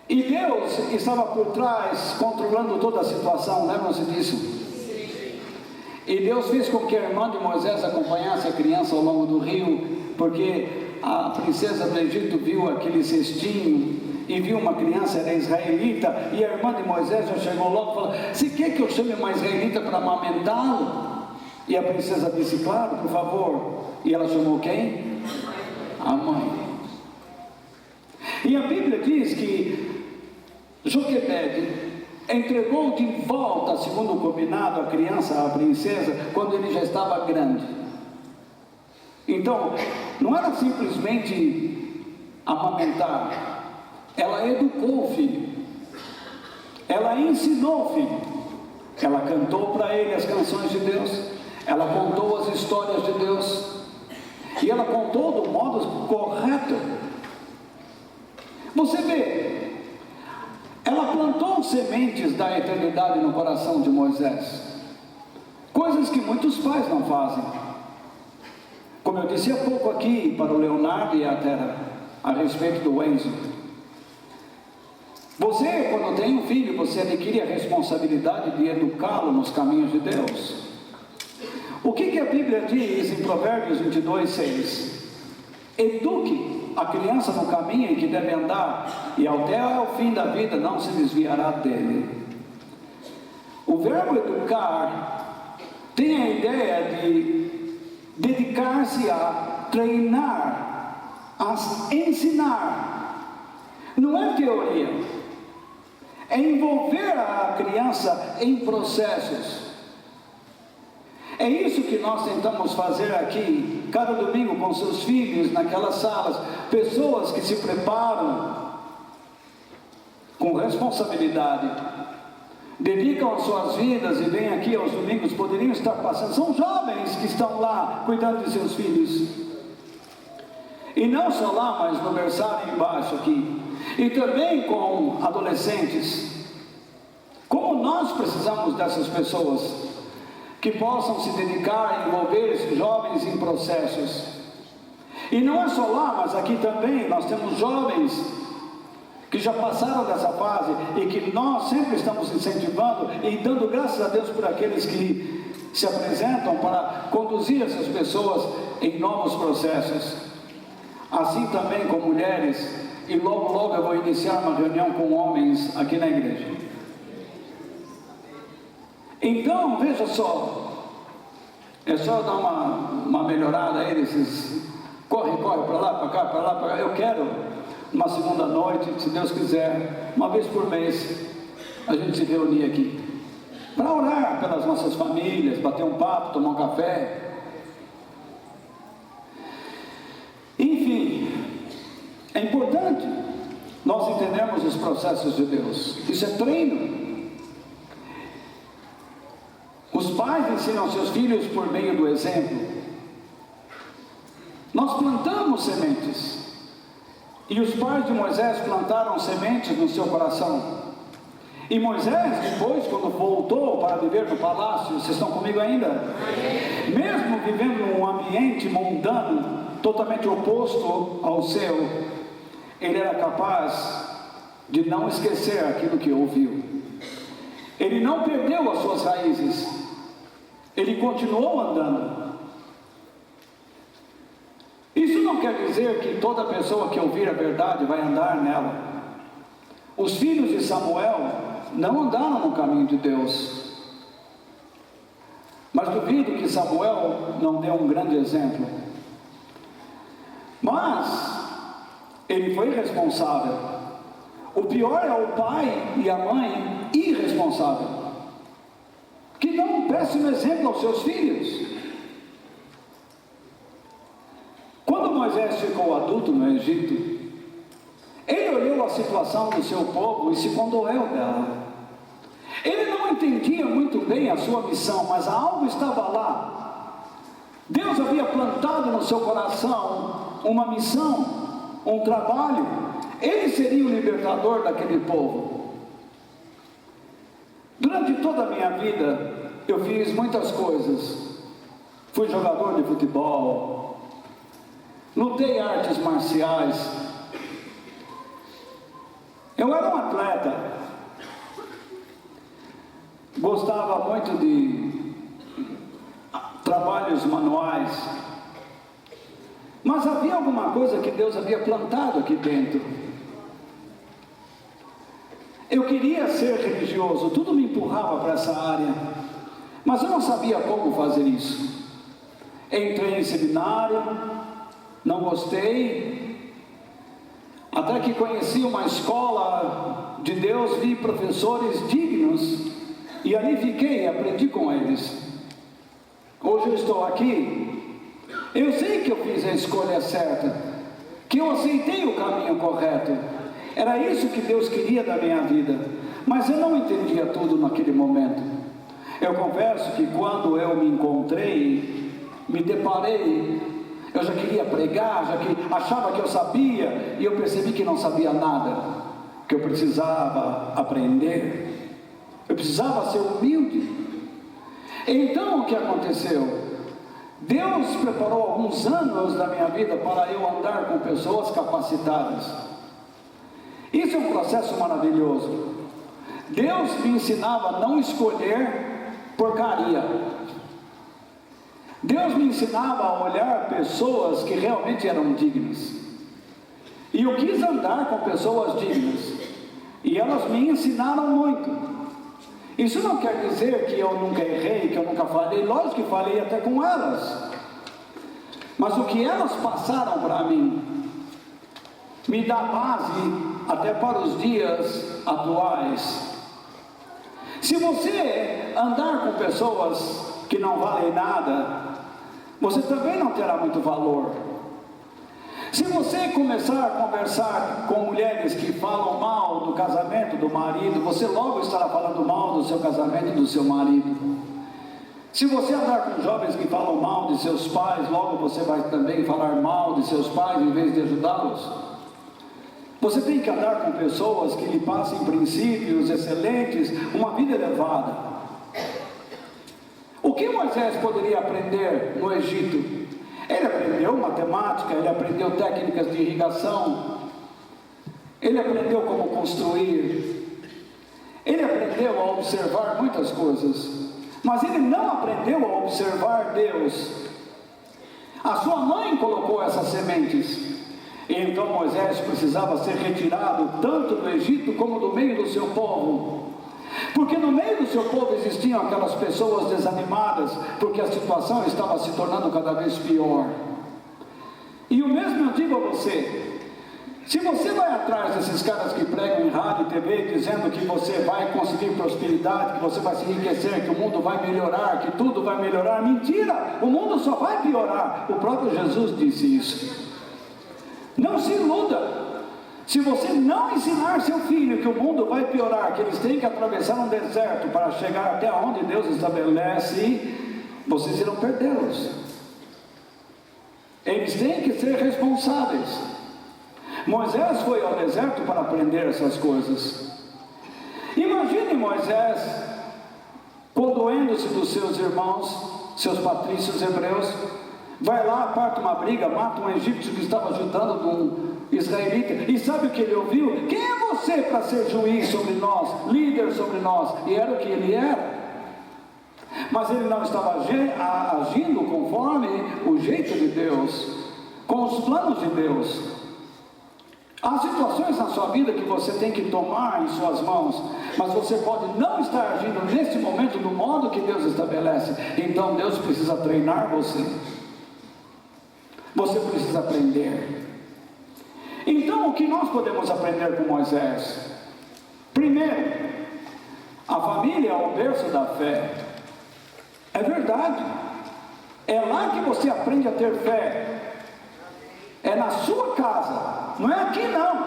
E Deus estava por trás, controlando toda a situação, lembram-se disso? E Deus fez com que a irmã de Moisés acompanhasse a criança ao longo do rio, porque a princesa do Egito viu aquele cestinho, e viu uma criança, era israelita, e a irmã de Moisés já chegou logo e falou: "Você quer que eu chame uma israelita para amamentá-lo?" E a princesa disse: "Claro, por favor." E ela chamou quem? A mãe. E a Bíblia diz que Joquebede entregou de volta, segundo o combinado, a criança à princesa, quando ele já estava grande. Então, não era simplesmente amamentar, ela educou o filho, ela ensinou o filho, ela cantou para ele as canções de Deus, ela contou as histórias de Deus, e ela contou do modo correto. Você vê, ela plantou sementes da eternidade no coração de Moisés, coisas que muitos pais não fazem. Como eu disse há pouco aqui para o Leonardo e a Terra, a respeito do Enzo. Você, quando tem um filho, você adquire a responsabilidade de educá-lo nos caminhos de Deus. O que a Bíblia diz em Provérbios 22:6? Eduque a criança no caminho em que deve andar, e até o fim da vida não se desviará dele. O verbo educar tem a ideia de dedicar-se a treinar, a ensinar. Não é teoria, é envolver a criança em processos. É isso que nós tentamos fazer aqui, cada domingo com seus filhos, naquelas salas, pessoas que se preparam com responsabilidade, dedicam as suas vidas e vêm aqui aos domingos, poderiam estar passando, são jovens que estão lá cuidando de seus filhos, e não só lá, mas no berçário embaixo aqui, e também com adolescentes. Como nós precisamos dessas pessoas que possam se dedicar e envolver esses jovens em processos. E não é só lá, mas aqui também nós temos jovens que já passaram dessa fase e que nós sempre estamos incentivando e dando graças a Deus por aqueles que se apresentam para conduzir essas pessoas em novos processos. Assim também com mulheres, e logo eu vou iniciar uma reunião com homens aqui na igreja. Então, veja só, é só dar uma melhorada aí nesses corre para lá, para cá, para lá, para cá. Eu quero uma segunda noite, se Deus quiser, uma vez por mês, a gente se reunir aqui para orar pelas nossas famílias, bater um papo, tomar um café. Enfim, é importante nós entendermos os processos de Deus. Isso é treino. Os pais ensinam seus filhos por meio do exemplo. Nós plantamos sementes, e os pais de Moisés plantaram sementes no seu coração. E Moisés, depois, quando voltou para viver no palácio, vocês estão comigo ainda? Mesmo vivendo num ambiente mundano, totalmente oposto ao seu, ele era capaz de não esquecer aquilo que ouviu. Ele não perdeu as suas raízes. Ele continuou andando. Isso não quer dizer que toda pessoa que ouvir a verdade vai andar nela. Os filhos de Samuel não andaram no caminho de Deus. Mas duvido que Samuel não deu um grande exemplo. Mas ele foi responsável. O pior é o pai e a mãe irresponsável, que dão um péssimo exemplo aos seus filhos. Moisés ficou adulto no Egito, ele olhou a situação do seu povo e se condoeu dela. Ele não entendia muito bem a sua missão, mas algo estava lá. Deus havia plantado no seu coração uma missão, um trabalho. Ele seria o libertador daquele povo. Durante toda a minha vida, eu fiz muitas coisas. Fui jogador de futebol, lutei artes marciais. Eu era um atleta. Gostava muito de trabalhos manuais. Mas havia alguma coisa que Deus havia plantado aqui dentro. Eu queria ser religioso, tudo me empurrava para essa área, mas eu não sabia como fazer isso. Entrei em seminário, não gostei, até que conheci uma escola de Deus, vi professores dignos, e ali fiquei e aprendi com eles. Hoje eu estou aqui, eu sei que eu fiz a escolha certa, que eu aceitei o caminho correto. Era isso que Deus queria da minha vida, mas eu não entendia tudo naquele momento. Eu confesso que quando eu me encontrei, me deparei, eu já queria pregar, achava que eu sabia, e eu percebi que não sabia nada, que eu precisava aprender, eu precisava ser humilde. Então o que aconteceu? Deus preparou alguns anos da minha vida para eu andar com pessoas capacitadas. Isso é um processo maravilhoso. Deus me ensinava a não escolher porcaria. Deus me ensinava a olhar pessoas que realmente eram dignas. E eu quis andar com pessoas dignas. E elas me ensinaram muito. Isso não quer dizer que eu nunca errei, que eu nunca falei. Lógico que falei até com elas. Mas o que elas passaram para mim me dá base até para os dias atuais. Se você andar com pessoas que não valem nada, você também não terá muito valor. Se você começar a conversar com mulheres que falam mal do casamento do marido, você logo estará falando mal do seu casamento e do seu marido. Se você andar com jovens que falam mal de seus pais, logo você vai também falar mal de seus pais em vez de ajudá-los. Você tem que andar com pessoas que lhe passem princípios excelentes, uma vida elevada. O que Moisés poderia aprender no Egito? Ele aprendeu matemática, ele aprendeu técnicas de irrigação, ele aprendeu como construir, ele aprendeu a observar muitas coisas, mas ele não aprendeu a observar Deus. A sua mãe colocou essas sementes. E então Moisés precisava ser retirado tanto do Egito como do meio do seu povo, porque no meio do seu povo existiam aquelas pessoas desanimadas, porque a situação estava se tornando cada vez pior. E o mesmo eu digo a você: se você vai atrás desses caras que pregam em rádio e TV dizendo que você vai conseguir prosperidade, que você vai se enriquecer, que o mundo vai melhorar, que tudo vai melhorar, mentira! O mundo só vai piorar. O próprio Jesus disse isso. Não se iluda. Se você não ensinar seu filho que o mundo vai piorar, que eles têm que atravessar um deserto para chegar até onde Deus estabelece, vocês irão perdê-los. Eles têm que ser responsáveis. Moisés foi ao deserto para aprender essas coisas. Imagine Moisés condoendo-se dos seus irmãos, seus patrícios hebreus. Vai lá, parte uma briga, mata um egípcio que estava ajudando um israelita. E sabe o que ele ouviu? Quem é você para ser juiz sobre nós, líder sobre nós? E era o que ele era. Mas ele não estava agindo conforme o jeito de Deus, com os planos de Deus. Há situações na sua vida que você tem que tomar em suas mãos, mas você pode não estar agindo nesse momento do modo que Deus estabelece. Então Deus precisa treinar você. Você precisa aprender. Então o que nós podemos aprender com Moisés? Primeiro, a família é o berço da fé. É verdade. É lá que você aprende a ter fé. É na sua casa, não é aqui não.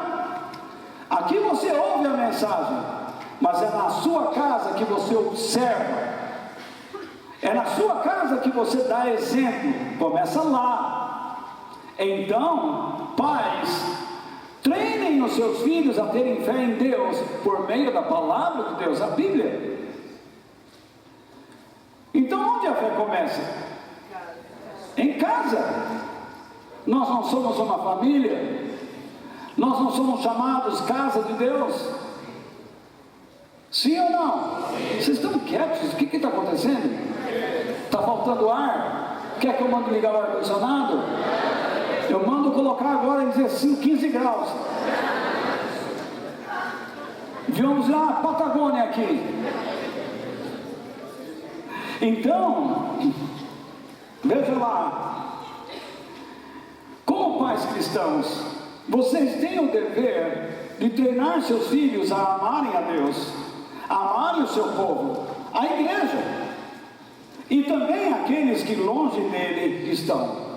Aqui você ouve a mensagem, mas é na sua casa que você observa. É na sua casa que você dá exemplo. Começa lá. Então, pais, treinem os seus filhos a terem fé em Deus por meio da palavra de Deus, a Bíblia. Então, onde a fé começa? Em casa. Nós não somos uma família. Nós não somos chamados casa de Deus. Sim ou não? Vocês estão quietos? O que está acontecendo? Está faltando ar? Quer que eu mande ligar o ar-condicionado? Eu mando colocar agora em 15 graus. Vamos lá, Patagônia aqui. Então, veja lá. Como pais cristãos, vocês têm o dever de treinar seus filhos a amarem a Deus, a amarem o seu povo, a igreja, e também aqueles que longe dele estão.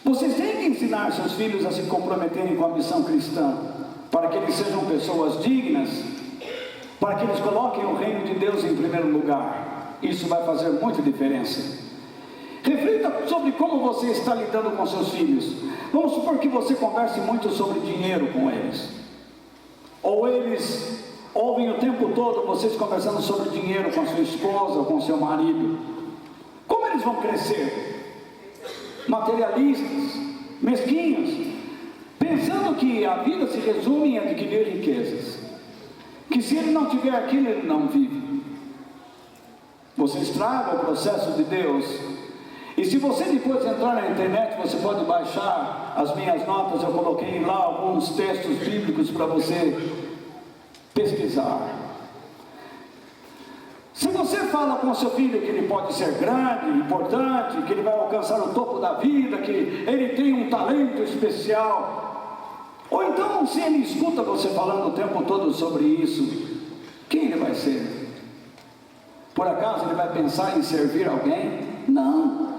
Vocês têm que ensinar seus filhos a se comprometerem com a missão cristã, para que eles sejam pessoas dignas, para que eles coloquem o reino de Deus em primeiro lugar. Isso vai fazer muita diferença. Reflita sobre como você está lidando com seus filhos. Vamos supor que você converse muito sobre dinheiro com eles, ou eles ouvem o tempo todo vocês conversando sobre dinheiro com a sua esposa ou com o seu marido. Como eles vão crescer? Materialistas, mesquinhos, pensando que a vida se resume em adquirir riquezas, que se ele não tiver aquilo, ele não vive. Você estraga o processo de Deus. E se você depois entrar na internet, você pode baixar as minhas notas. Eu coloquei lá alguns textos bíblicos para você pesquisar. Se você fala com o seu filho que ele pode ser grande, importante, que ele vai alcançar o topo da vida, que ele tem um talento especial, ou então se ele escuta você falando o tempo todo sobre isso, quem ele vai ser? Por acaso ele vai pensar em servir alguém? Não.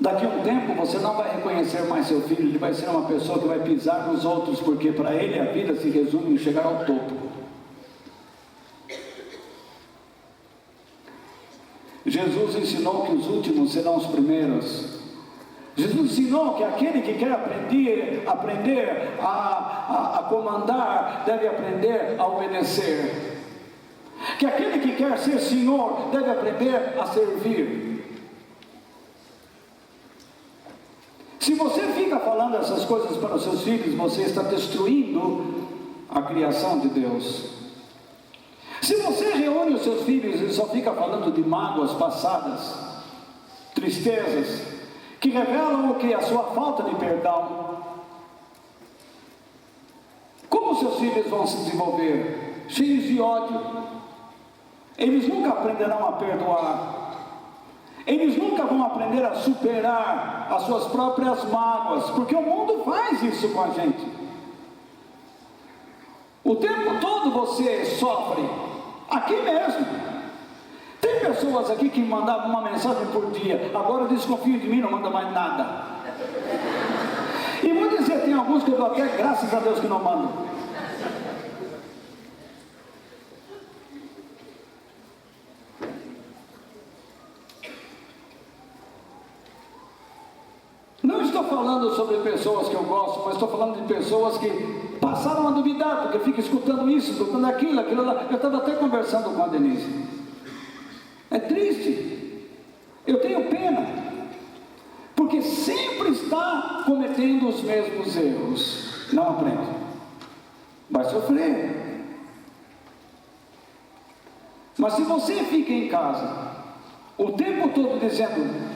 Daqui a um tempo você não vai reconhecer mais seu filho, ele vai ser uma pessoa que vai pisar nos outros, porque para ele a vida se resume em chegar ao topo. Jesus ensinou que os últimos serão os primeiros. Jesus ensinou que aquele que quer aprender a comandar, deve aprender a obedecer. Que aquele que quer ser senhor, deve aprender a servir. Se você fica falando essas coisas para os seus filhos, você está destruindo a criação de Deus. Se você reúne os seus filhos e só fica falando de mágoas passadas, tristezas, que revelam o que? A sua falta de perdão, como seus filhos vão se desenvolver? Cheios de ódio. Eles nunca aprenderão a perdoar. Eles nunca vão aprender a superar as suas próprias mágoas, porque o mundo faz isso com a gente. O tempo todo você sofre, aqui mesmo. Tem pessoas aqui que mandavam uma mensagem por dia, agora desconfio de mim, não manda mais nada. E vou dizer, tem alguns que eu dou até graças a Deus que não mandam. Não estou falando sobre pessoas que eu gosto, mas estou falando de pessoas que passaram a duvidar, porque fica escutando isso, escutando aquilo lá. Eu estava até conversando com a Denise. É triste. Eu tenho pena, porque sempre está cometendo os mesmos erros. Não aprende. Vai sofrer. Mas se você fica em casa o tempo todo dizendo,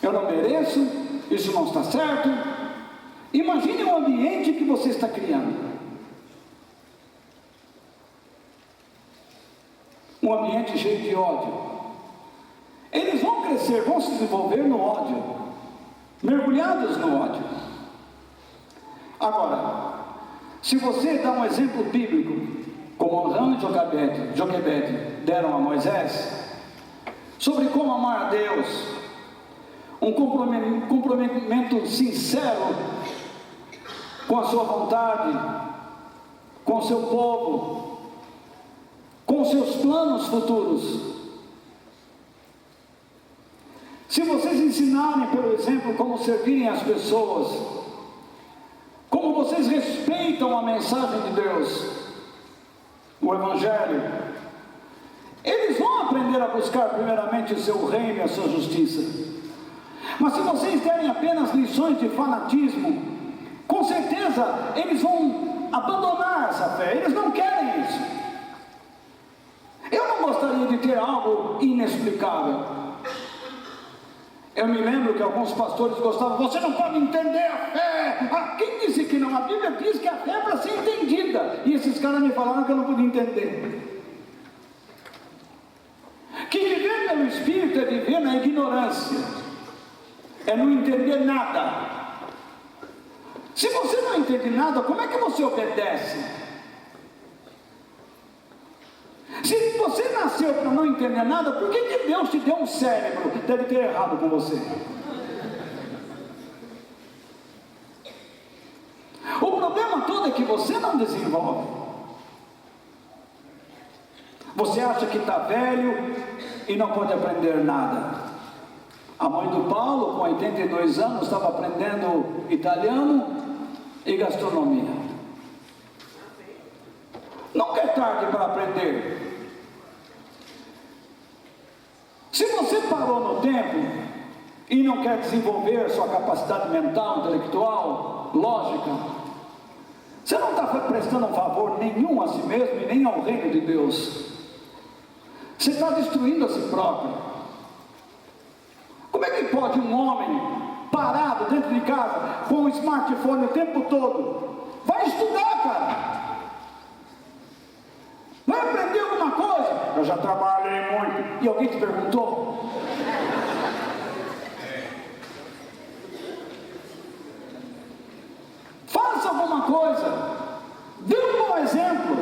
eu não mereço, isso não está certo, imagine o ambiente que você está criando. Um ambiente cheio de ódio. Eles vão crescer, vão se desenvolver no ódio, mergulhados no ódio. Agora, se você dá um exemplo bíblico, como Rã e Joquebede deram a Moisés, sobre como amar a Deus, um comprometimento sincero com a sua vontade, com o seu povo, com os seus planos futuros. Se vocês ensinarem pelo exemplo como servirem as pessoas, como vocês respeitam a mensagem de Deus, o Evangelho, eles vão aprender a buscar primeiramente o seu reino e a sua justiça. Mas se vocês derem apenas lições de fanatismo, com certeza eles vão abandonar essa fé, eles não querem isso. Eu não gostaria de ter algo inexplicável. Eu me lembro que alguns pastores gostavam, você não pode entender a fé. Ah, quem disse que não? A Bíblia diz que a fé é para ser entendida. E esses caras me falaram que eu não podia entender. Que viver pelo Espírito é viver na ignorância, é não entender nada. Se você não entende nada, como é que você obedece? Se você nasceu para não entender nada, por que Deus te deu um cérebro? Deve ter errado com você. O problema todo é que você não desenvolve. Você acha que está velho e não pode aprender nada. A mãe do Paulo, com 82 anos, estava aprendendo italiano e gastronomia. Nunca é tarde para aprender. Se você parou no tempo e não quer desenvolver sua capacidade mental, intelectual, lógica, você não está prestando um favor nenhum a si mesmo e nem ao reino de Deus. Você está destruindo a si próprio. Como é que pode um homem parado dentro de casa com um smartphone o tempo todo? Vai estudar, cara. Vai aprender alguma coisa? Eu já trabalhei muito. E alguém te perguntou? Faça alguma coisa. Dê um bom exemplo.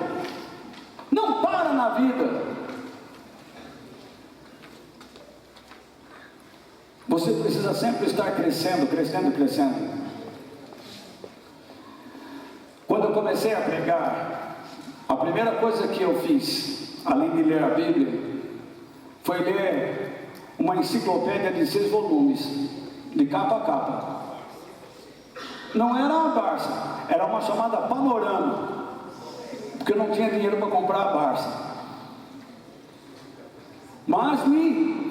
Não para na vida. Você precisa sempre estar crescendo, crescendo, crescendo. Quando eu comecei a pregar, a primeira coisa que eu fiz, além de ler a Bíblia, foi ler uma enciclopédia de 6 volumes, de capa a capa. Não era a Barça, era uma chamada Panorama, porque eu não tinha dinheiro para comprar a Barça. Mas li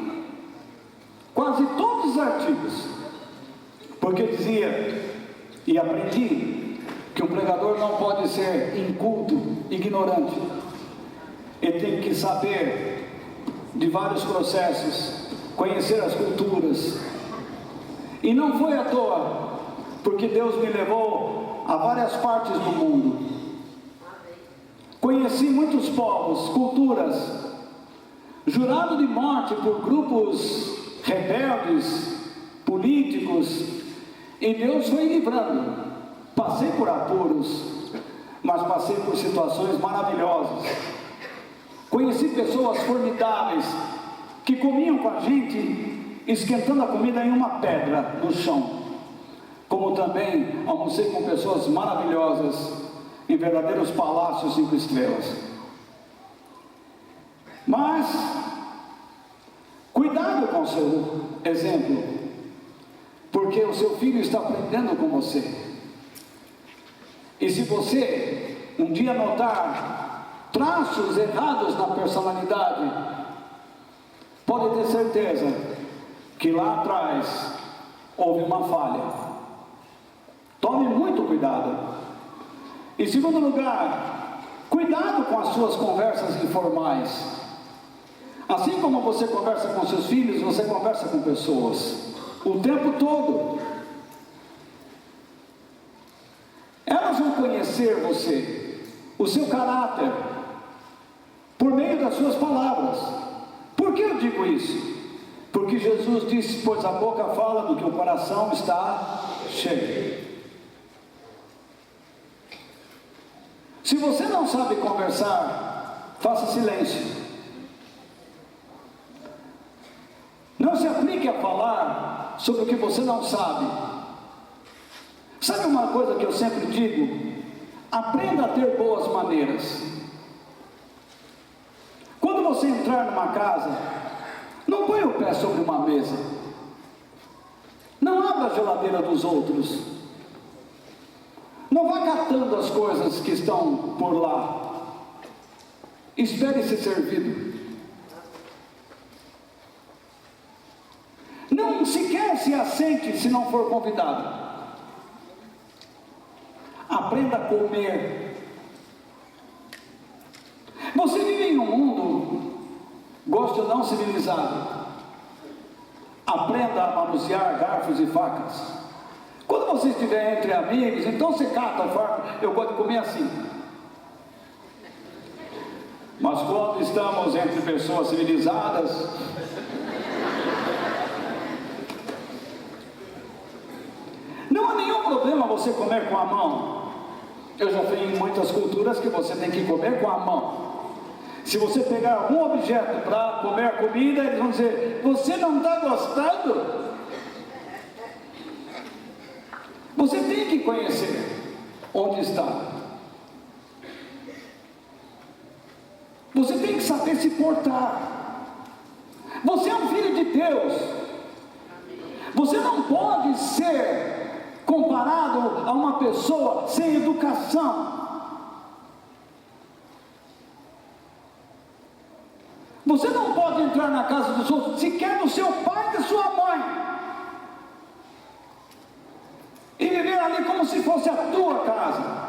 quase todos os artigos, porque dizia, e aprendi, que um pregador não pode ser inculto, ignorante. Ele tem que saber de vários processos, conhecer as culturas. E não foi à toa, porque Deus me levou a várias partes do mundo. Conheci muitos povos, culturas, jurado de morte por grupos rebeldes, políticos, e Deus foi livrando. Passei por apuros, mas passei por situações maravilhosas. Conheci pessoas formidáveis que comiam com a gente, esquentando a comida em uma pedra no chão. Como também almocei com pessoas maravilhosas em verdadeiros palácios 5 estrelas. Mas cuidado com o seu exemplo, porque o seu filho está aprendendo com você. E se você um dia notar traços errados na personalidade, pode ter certeza que lá atrás houve uma falha. Tome muito cuidado. Em segundo lugar, cuidado com as suas conversas informais. Assim como você conversa com seus filhos, você conversa com pessoas o tempo todo. Elas vão conhecer você, o seu caráter, por meio das suas palavras. Por que eu digo isso? Porque Jesus disse, pois a boca fala do que o coração está cheio. Se você não sabe conversar, faça silêncio. Não se aplique a falar sobre o que você não sabe. Sabe uma coisa que eu sempre digo? Aprenda a ter boas maneiras. Quando você entrar numa casa, não põe o pé sobre uma mesa. Não abra a geladeira dos outros. Não vá catando as coisas que estão por lá. Espere ser servido. Não sequer se assente se não for convidado. Aprenda a comer. Você vive em um mundo, gosta ou não, civilizado. Aprenda a manusear garfos e facas. Quando você estiver entre amigos, então você cata o fardo. Eu gosto de comer assim. Mas quando estamos entre pessoas civilizadas, não há nenhum problema você comer com a mão. Eu já vi em muitas culturas que você tem que comer com a mão. Se você pegar algum objeto para comer comida, eles vão dizer: você não está gostando? Você tem que conhecer onde está. Você tem que saber se portar. Você é um filho de Deus. Você não pode ser comparado a uma pessoa sem educação. Você não pode entrar na casa dos outros, sequer do seu pai e da sua mãe, e viver ali como se fosse a tua casa.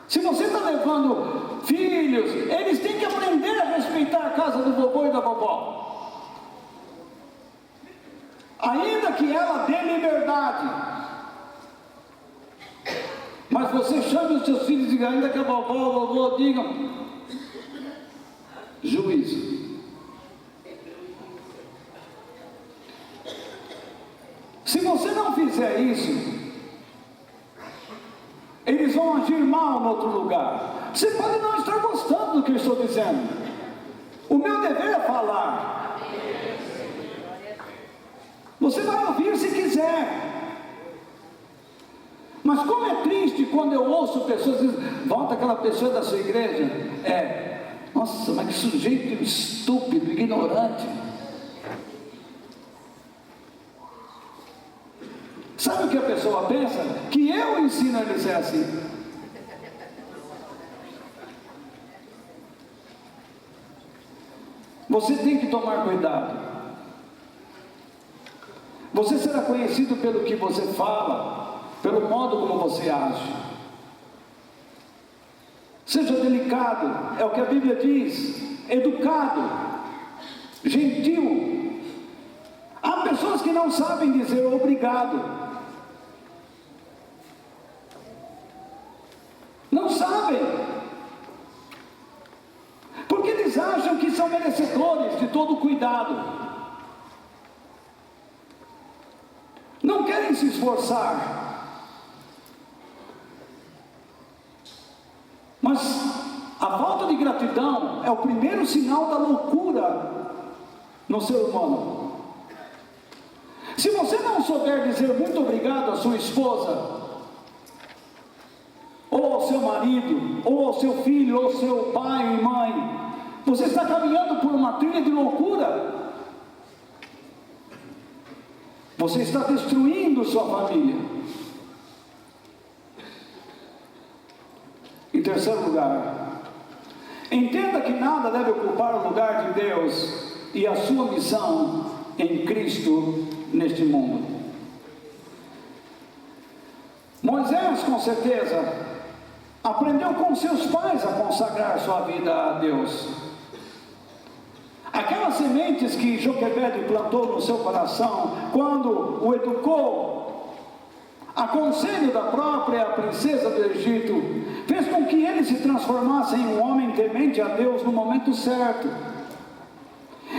Se você está levando filhos, eles têm que aprender a respeitar a casa do vovô e da vovó, ainda que ela dê liberdade. Mas você chame os seus filhos e diga, ainda que a vovó ou o vovô digam, juízo. Se você não fizer isso, eles vão agir mal no outro lugar. Você pode não estar gostando do que eu estou dizendo. O meu dever é falar. Você vai ouvir se quiser. Mas como é triste quando eu ouço pessoas dizendo, volta aquela pessoa da sua igreja. Nossa, mas que sujeito estúpido, ignorante. Sabe o que a pessoa pensa? Que eu ensino a ele ser assim. Você tem que tomar cuidado. Você será conhecido pelo que você fala, pelo modo como você age. Seja delicado, é o que a Bíblia diz, educado, gentil. Há pessoas que não sabem dizer obrigado. Não sabem, porque eles acham que são merecedores de todo cuidado. Não querem se esforçar. Mas a falta de gratidão é o primeiro sinal da loucura no ser humano. Se você não souber dizer muito obrigado à sua esposa, ou ao seu marido, ou ao seu filho, ou ao seu pai e mãe, você está caminhando por uma trilha de loucura. Você está destruindo sua família. Em terceiro lugar, entenda que nada deve ocupar o lugar de Deus e a sua missão em Cristo neste mundo. Moisés, com certeza, aprendeu com seus pais a consagrar sua vida a Deus. Aquelas sementes que Joquebede plantou no seu coração, quando o educou, a conselho da própria princesa do Egito, fez com que ele se transformasse em um homem temente a Deus no momento certo.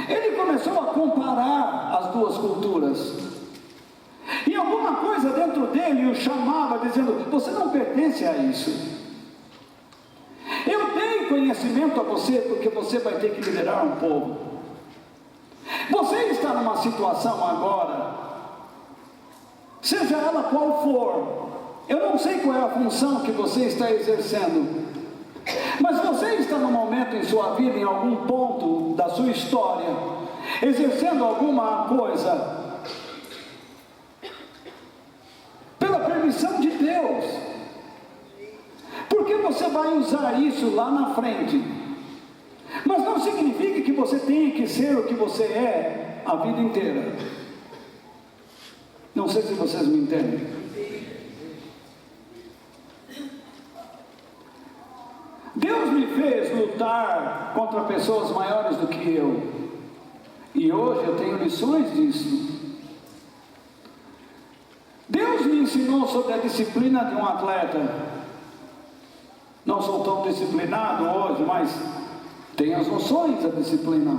Ele começou a comparar as duas culturas, e alguma coisa dentro dele o chamava, dizendo, você não pertence a isso. Eu dei conhecimento a você, porque você vai ter que liderar um povo. Você está numa situação agora, seja ela qual for, eu não sei qual é a função que você está exercendo, mas você está num momento em sua vida, em algum ponto da sua história, exercendo alguma coisa, pela permissão de Deus, porque você vai usar isso lá na frente, mas não significa que você tenha que ser o que você é a vida inteira. Não sei se vocês me entendem. Deus me fez lutar contra pessoas maiores do que eu, e hoje eu tenho lições disso. Deus me ensinou sobre a disciplina de um atleta. Não sou tão disciplinado hoje, mas tenho as noções da disciplina.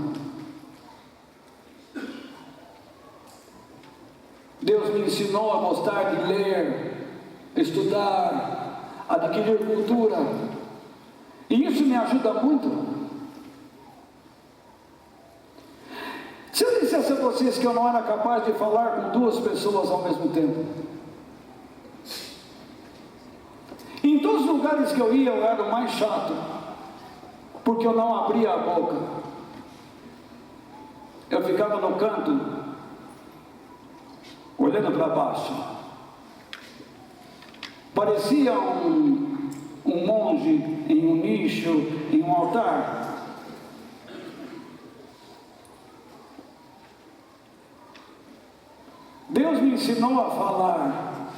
Deus me ensinou a gostar de ler, estudar, adquirir cultura, e isso me ajuda muito. Se eu dissesse a vocês que eu não era capaz de falar com duas pessoas ao mesmo tempo, em todos os lugares que eu ia eu era o mais chato, porque eu não abria a boca, eu ficava no canto, olhando para baixo, parecia um monge em um nicho, em um altar. Deus me ensinou a falar,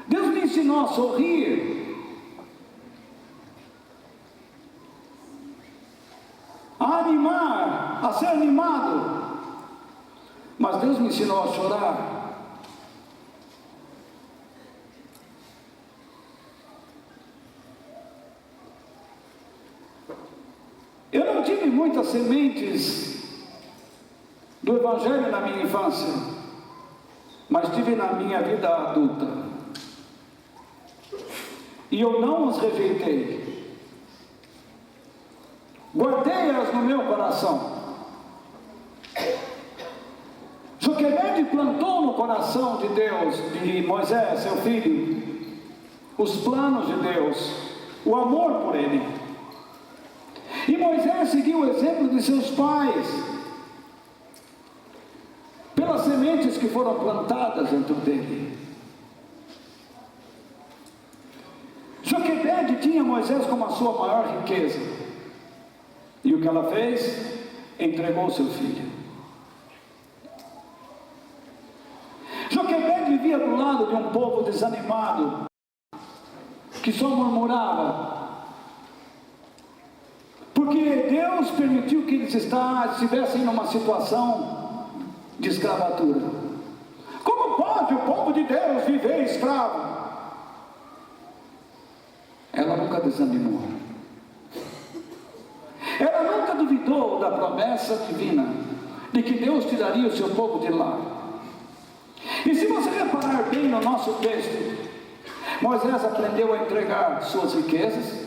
Deus me ensinou a sorrir, a animar, a ser animado, mas Deus me ensinou a chorar. Eu não tive muitas sementes do Evangelho na minha infância, mas tive na minha vida adulta, e eu não os rejeitei, guardei-as no meu coração. Joquebede plantou no coração de Deus, de Moisés, seu filho, os planos de Deus, o amor por ele. E Moisés seguiu o exemplo de seus pais, pelas sementes que foram plantadas dentro dele. Joquebede tinha Moisés como a sua maior riqueza, e o que ela fez? Entregou seu filho. Joquebede vivia do lado de um povo desanimado, que só murmurava, porque Deus permitiu que eles estivessem numa situação de escravatura. Como pode o povo de Deus viver escravo? Ela nunca desanimou, ela nunca duvidou da promessa divina, de que Deus tiraria o seu povo de lá. E se você reparar bem no nosso texto, Moisés aprendeu a entregar suas riquezas,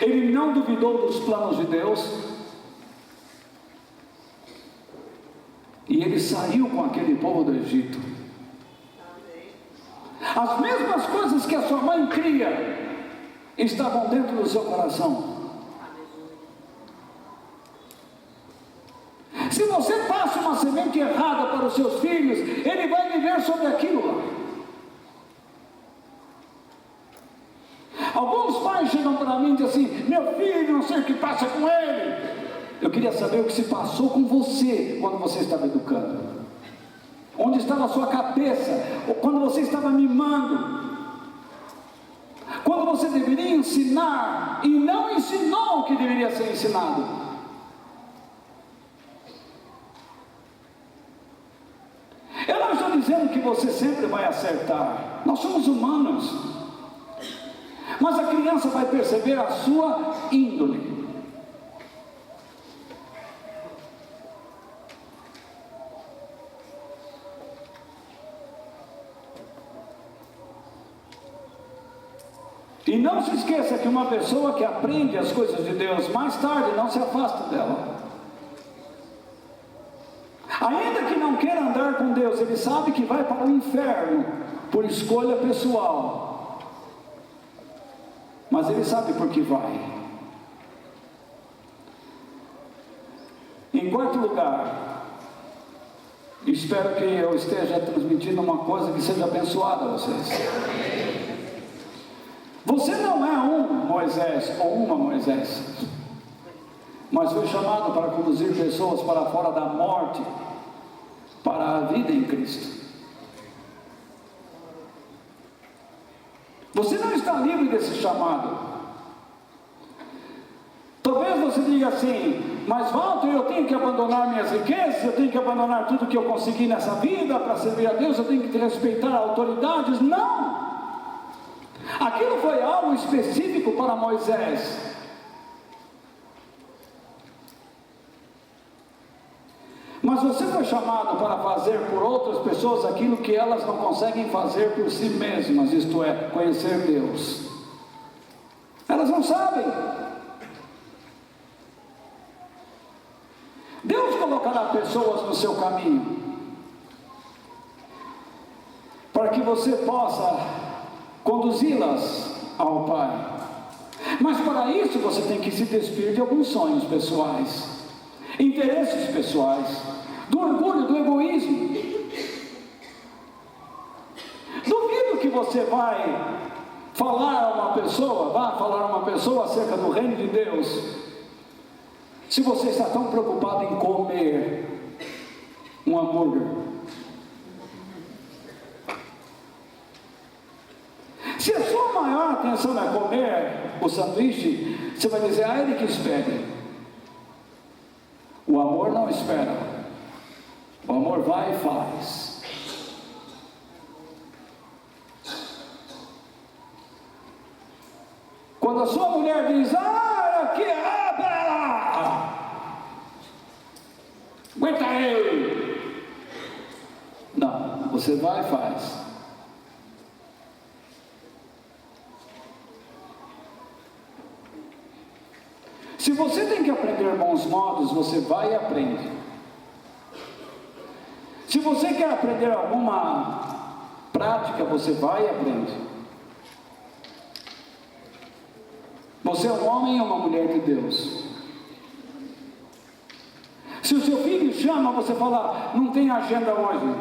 ele não duvidou dos planos de Deus, e ele saiu com aquele povo do Egito. As mesmas coisas que a sua mãe cria estavam dentro do seu coração. Se você passa uma semente errada para os seus filhos, ele vai viver sobre aquilo lá. Alguns pais chegam para mim e dizem assim: meu filho, não sei o que passa com ele. Eu queria saber o que se passou com você quando você estava educando. Onde estava a sua cabeça? Quando você estava mimando? Quando você deveria ensinar e não ensinou o que deveria ser ensinado? Eu não estou dizendo que você sempre vai acertar. Nós somos humanos. Mas a criança vai perceber a sua índole. E não se esqueça que uma pessoa que aprende as coisas de Deus, mais tarde não se afasta dela. Ainda que não queira andar com Deus, ele sabe que vai para o inferno por escolha pessoal. Mas ele sabe por que vai. Em quarto lugar, espero que eu esteja transmitindo uma coisa que seja abençoada a vocês. Você não é um Moisés ou uma Moisés, mas foi chamado para conduzir pessoas para fora da morte, para a vida em Cristo. Você não está livre desse chamado. Talvez você diga assim: mas Walter, eu tenho que abandonar minhas riquezas, eu tenho que abandonar tudo que eu consegui nessa vida para servir a Deus, eu tenho que respeitar autoridades. Não! Aquilo foi algo específico para Moisés. Mas você foi chamado para fazer por outras pessoas aquilo que elas não conseguem fazer por si mesmas, isto é, conhecer Deus. Elas não sabem. Deus colocará pessoas no seu caminho para que você possa conduzi-las ao Pai. Mas para isso você tem que se despir de alguns sonhos pessoais, interesses pessoais, do orgulho, do egoísmo. Duvido que você vai falar a uma pessoa acerca do reino de Deus, se você está tão preocupado em comer um hambúrguer. Se a sua maior atenção é comer o sanduíche, você vai dizer: ah, ele que espere. O amor não espera. O amor vai e faz. Quando a sua mulher diz: pera lá, aguenta aí. Não, você vai e faz. Se você tem que aprender bons modos, você vai e aprende. Se você quer aprender alguma prática, você vai e aprende. Você é um homem ou uma mulher de Deus. Se o seu filho chama, você fala: não tem agenda hoje,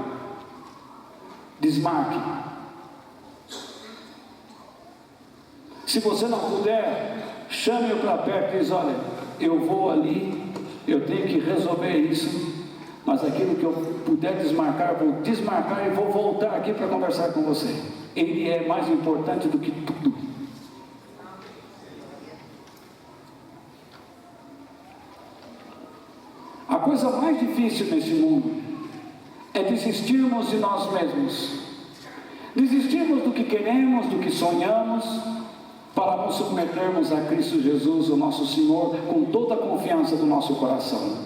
desmarque. Se você não puder, chame-o para perto e diz: olha, eu vou ali, eu tenho que resolver isso, mas aquilo que eu puder desmarcar, vou desmarcar e vou voltar aqui para conversar com você. Ele é mais importante do que tudo. A coisa mais difícil nesse mundo é desistirmos de nós mesmos, desistirmos do que queremos, do que sonhamos, para nos submetermos a Cristo Jesus, o nosso Senhor, com toda a confiança do nosso coração.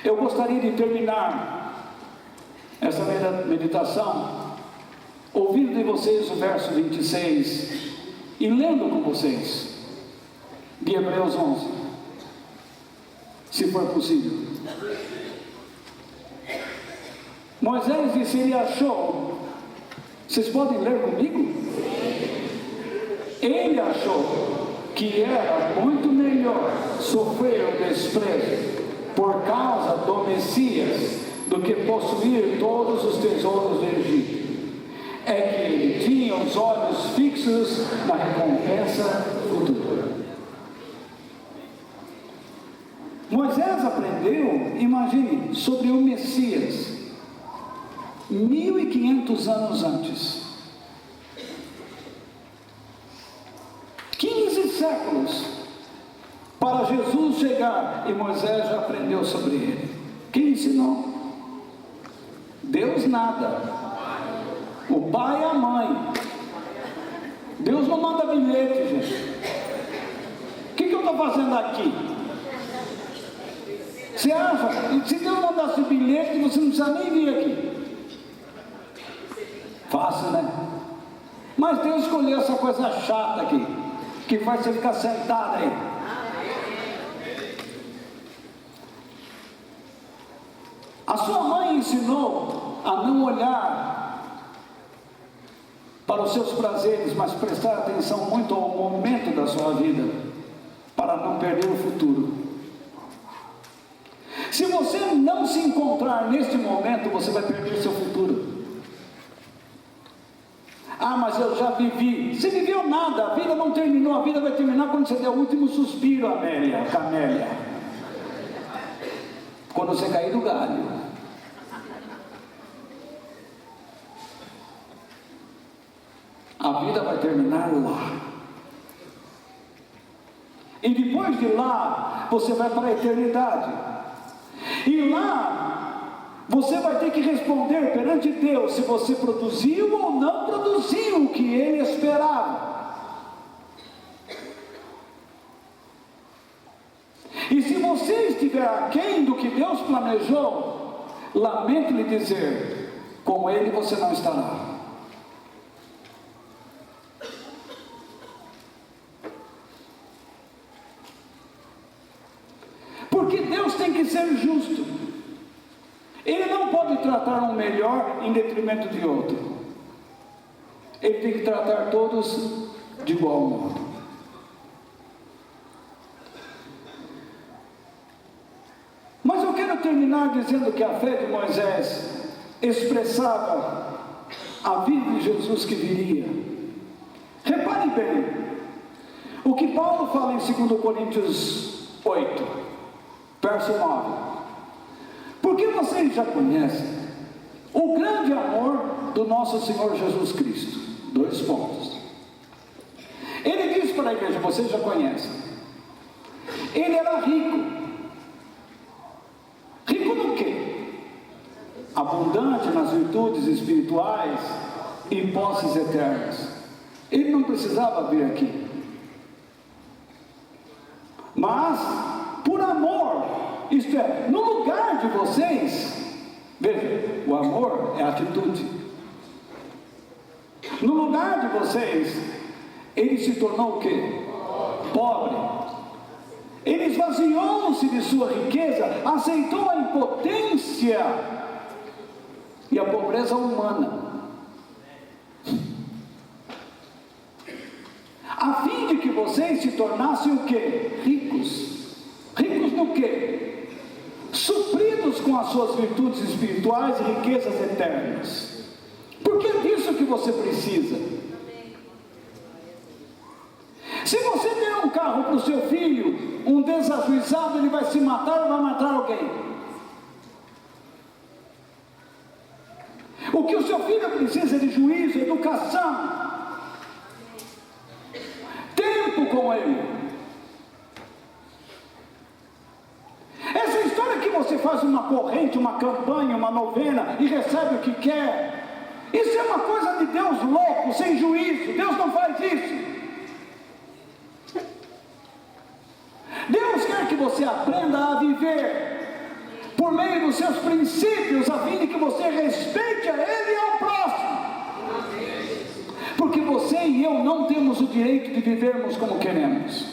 Eu gostaria de terminar essa meditação ouvindo de vocês o verso 26 e lendo com vocês de Hebreus 11, se for possível. Moisés disse, ele achou, vocês podem ler comigo? Ele achou que era muito melhor sofrer o desprezo por causa do Messias do que possuir todos os tesouros do Egito. É que ele tinha os olhos fixos na recompensa futura. Moisés aprendeu, imagine, sobre o Messias 1500 anos antes. 15 séculos para Jesus chegar, e Moisés já aprendeu sobre ele. Quem ensinou? Deus nada. O pai e a mãe. Deus não manda bilhete, gente. O que eu estou fazendo aqui? Você acha? Se Deus mandasse bilhete, você não precisa nem vir aqui. Fácil, né? Mas Deus escolheu essa coisa chata aqui, que faz você ficar sentado aí. A sua mãe ensinou a não olhar para os seus prazeres, mas prestar atenção muito ao momento da sua vida, para não perder o futuro. Se você não se encontrar neste momento, você vai perder seu futuro. Ah, mas eu já vivi. Você viveu nada, a vida não terminou, a vida vai terminar quando você der o último suspiro, Camélia. Quando você cair do galho. A vida vai terminar lá. E depois de lá, você vai para a eternidade. E lá, você vai ter que responder perante Deus se você produziu ou não produziu o que Ele esperava. E se você estiver aquém do que Deus planejou, lamento lhe dizer, com Ele você não estará. Porque Deus tem que ser justo. Ele não pode tratar um melhor em detrimento de outro. Ele tem que tratar todos de igual modo. Mas eu quero terminar dizendo que a fé de Moisés expressava a vida de Jesus que viria. Repare bem, o que Paulo fala em 2 Coríntios 8, verso 9. Porque vocês já conhecem o grande amor do nosso Senhor Jesus Cristo. 2 pontos. Ele diz para a igreja, vocês já conhecem. Ele era rico. Rico no quê? Abundante nas virtudes espirituais e posses eternas. Ele não precisava vir aqui. Mas, por amor, isto é, no lugar de vocês, veja, o amor é atitude. No lugar de vocês, ele se tornou o quê? Pobre. Ele esvaziou-se de sua riqueza, aceitou a impotência e a pobreza humana, a fim de que vocês se tornassem o quê? Ricos. Ricos no quê? Supridos com as suas virtudes espirituais e riquezas eternas. Porque é disso que você precisa. Se você der um carro para o seu filho, um desajuizado, ele vai se matar ou vai matar alguém? O que o seu filho precisa é de juízo, educação, tempo com ele. Essa história que você faz uma corrente, uma campanha, uma novena e recebe o que quer, isso é uma coisa de Deus louco, sem juízo. Deus não faz isso. Deus quer que você aprenda a viver por meio dos seus princípios, a fim de que você respeite a Ele e ao próximo. Porque você e eu não temos o direito de vivermos como queremos.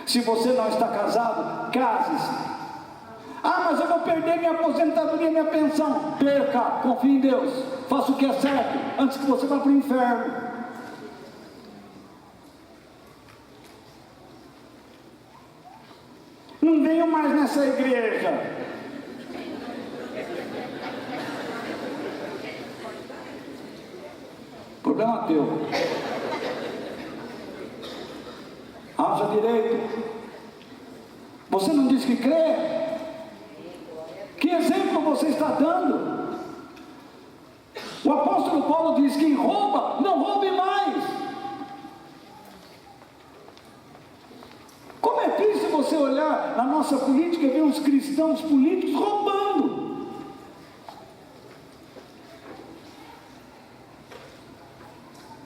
Se você não está casado, case-se. Ah, mas eu vou perder minha aposentadoria, minha pensão. Perca, confie em Deus, faça o que é certo, antes que você vá para o inferno. Não venham mais nessa igreja. Problema teu. Haja direito. Você não diz que crê? Que exemplo você está dando? O apóstolo Paulo diz: quem rouba, não roube mais. Como é triste você olhar na nossa política e ver uns cristãos políticos roubando.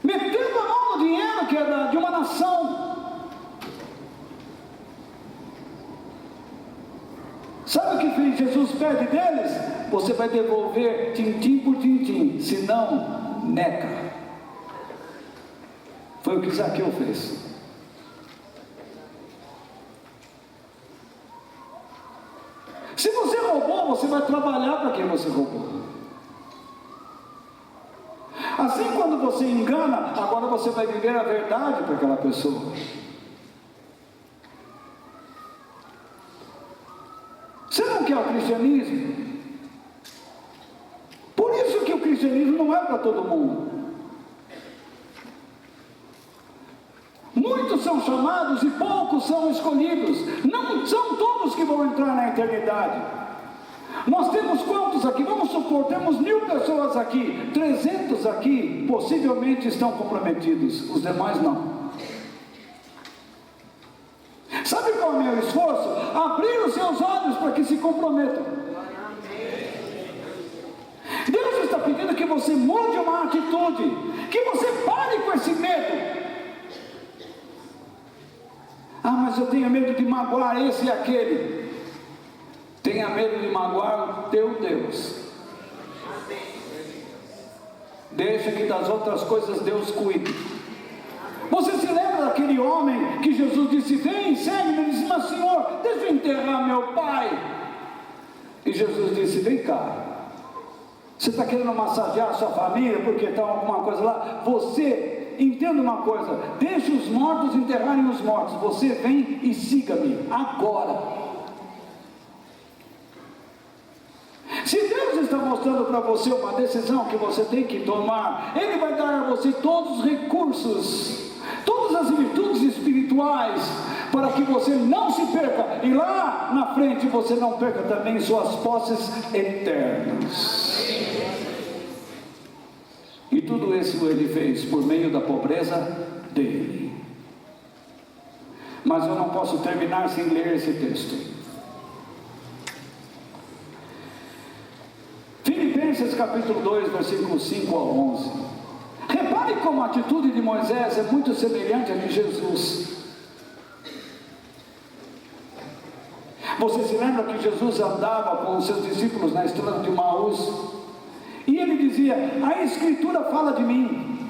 Metendo a mão no dinheiro que é de uma nação. Sabe o que Jesus pede deles? Você vai devolver tintim por tintim, senão nega. Foi o que Zaqueu fez. Se você roubou, você vai trabalhar para quem você roubou. Assim, quando você engana, agora você vai viver a verdade para aquela pessoa. Você não quer o cristianismo? Por isso que o cristianismo não é para todo mundo. Muitos são chamados e poucos são escolhidos. Não são todos que vão entrar na eternidade. Nós temos quantos aqui? Vamos supor, temos 1000 pessoas aqui. 300 aqui possivelmente estão comprometidos. Os demais não. Sabe qual é o meu esforço? Abrir os seus olhos para que se comprometam. Deus está pedindo que você mude uma atitude, que você pare com esse medo. Ah, mas eu tenho medo de magoar esse e aquele. Tenha medo de magoar o teu Deus. Deixa que das outras coisas Deus cuide. Você se lembra daquele homem que Jesus disse: vem, segue-me? Ele disse: mas Senhor, deixa eu enterrar meu pai. E Jesus disse: vem cá. Você está querendo massagear a sua família porque está alguma coisa lá? Você, entenda uma coisa: deixe os mortos enterrarem os mortos. Você vem e siga-me agora. Se Deus está mostrando para você uma decisão que você tem que tomar, Ele vai dar a você todos os recursos, todas as virtudes espirituais, para que você não se perca, e lá na frente você não perca também suas posses eternas. E tudo isso Ele fez por meio da pobreza dele. Mas eu não posso terminar sem ler esse texto. Filipenses capítulo 2, versículos 5 a 11. Repare como a atitude de Moisés é muito semelhante à de Jesus. Você se lembra que Jesus andava com os seus discípulos na estrada de Emaús? E ele dizia: a Escritura fala de mim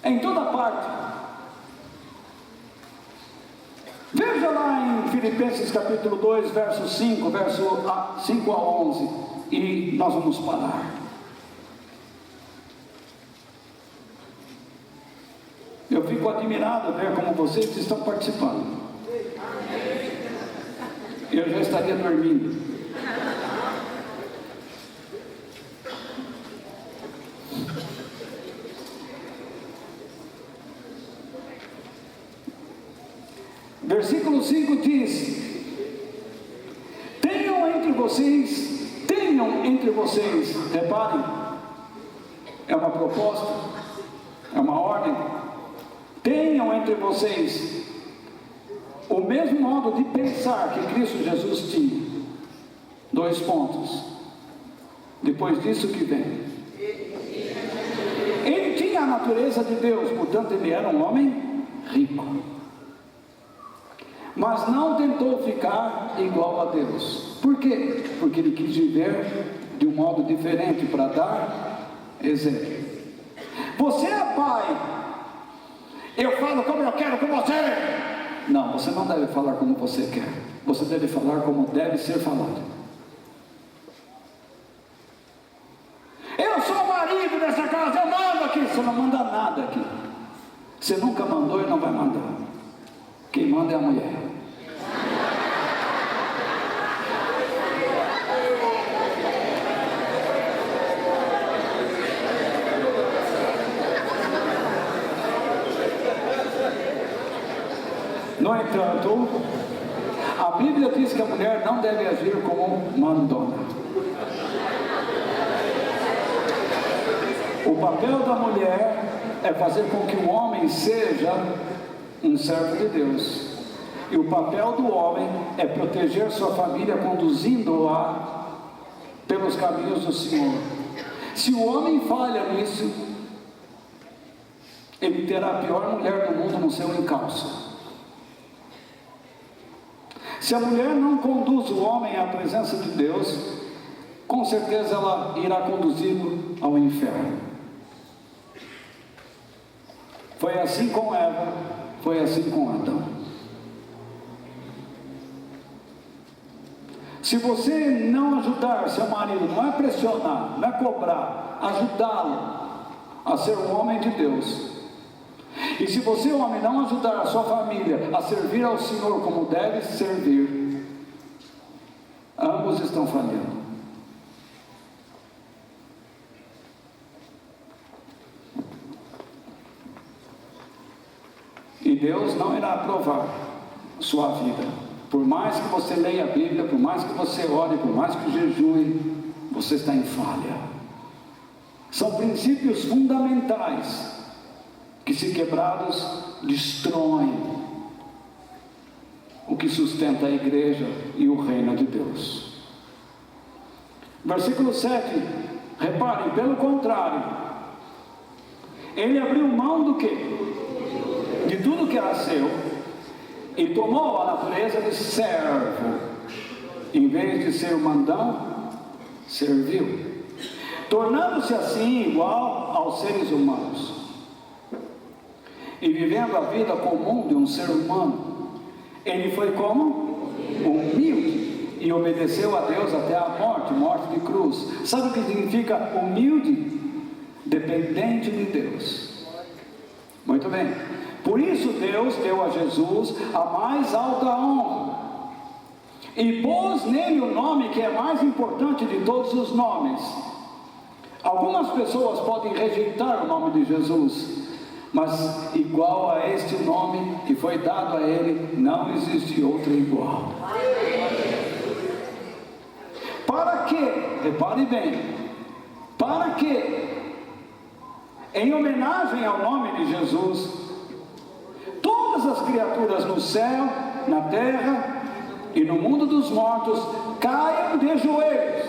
em toda parte. Veja lá em Filipenses capítulo 2, verso 5, verso 5 a 11. E nós vamos parar. Eu fico admirado a ver como vocês estão participando. Eu já estaria dormindo. Versículo 5 diz: tenham entre vocês, reparem, é uma proposta, é uma ordem. Tenham entre vocês o mesmo modo de pensar que Cristo Jesus tinha. 2 pontos. Depois disso que vem. Ele tinha a natureza de Deus, portanto ele era um homem rico. Mas não tentou ficar igual a Deus. Por quê? Porque ele quis viver de um modo diferente para dar exemplo. Você é pai. Eu falo como eu quero com você. Não, você não deve falar como você quer. Você deve falar como deve ser falado. Eu sou o marido dessa casa, eu mando aqui. Você não manda nada aqui. Você nunca mandou e não vai mandar. Quem manda é a mulher. No entanto, a Bíblia diz que a mulher não deve agir como mandona. O papel da mulher é fazer com que o homem seja um servo de Deus. E o papel do homem é proteger sua família, conduzindo-a pelos caminhos do Senhor. Se o homem falha nisso, ele terá a pior mulher do mundo no seu encalço. Se a mulher não conduz o homem à presença de Deus, com certeza ela irá conduzi-lo ao inferno. Foi assim com Eva, foi assim com Adão. Se você não ajudar seu marido, não é pressionar, não é cobrar, ajudá-lo a ser um homem de Deus. E se você, homem, não ajudar a sua família a servir ao Senhor como deve servir, ambos estão falhando. E Deus não irá aprovar sua vida. Por mais que você leia a Bíblia, por mais que você ore, por mais que jejue, você está em falha. São princípios fundamentais que, se quebrados, destroem o que sustenta a igreja e o reino de Deus. Versículo 7, reparem, pelo contrário, ele abriu mão do quê? De tudo que era seu, e tomou a natureza de servo. Em vez de ser mandão, serviu, tornando-se assim igual aos seres humanos, e vivendo a vida comum de um ser humano, ele foi como? Humilde, e obedeceu a Deus até a morte de cruz. Sabe o que significa humilde? Dependente de Deus. Muito bem. Por isso Deus deu a Jesus a mais alta honra, e pôs nele o nome que é mais importante de todos os nomes. Algumas pessoas podem rejeitar o nome de Jesus, mas igual a este nome que foi dado a ele, não existe outro igual. Para que, repare bem, para que, em homenagem ao nome de Jesus, todas as criaturas no céu, na terra e no mundo dos mortos caiam de joelhos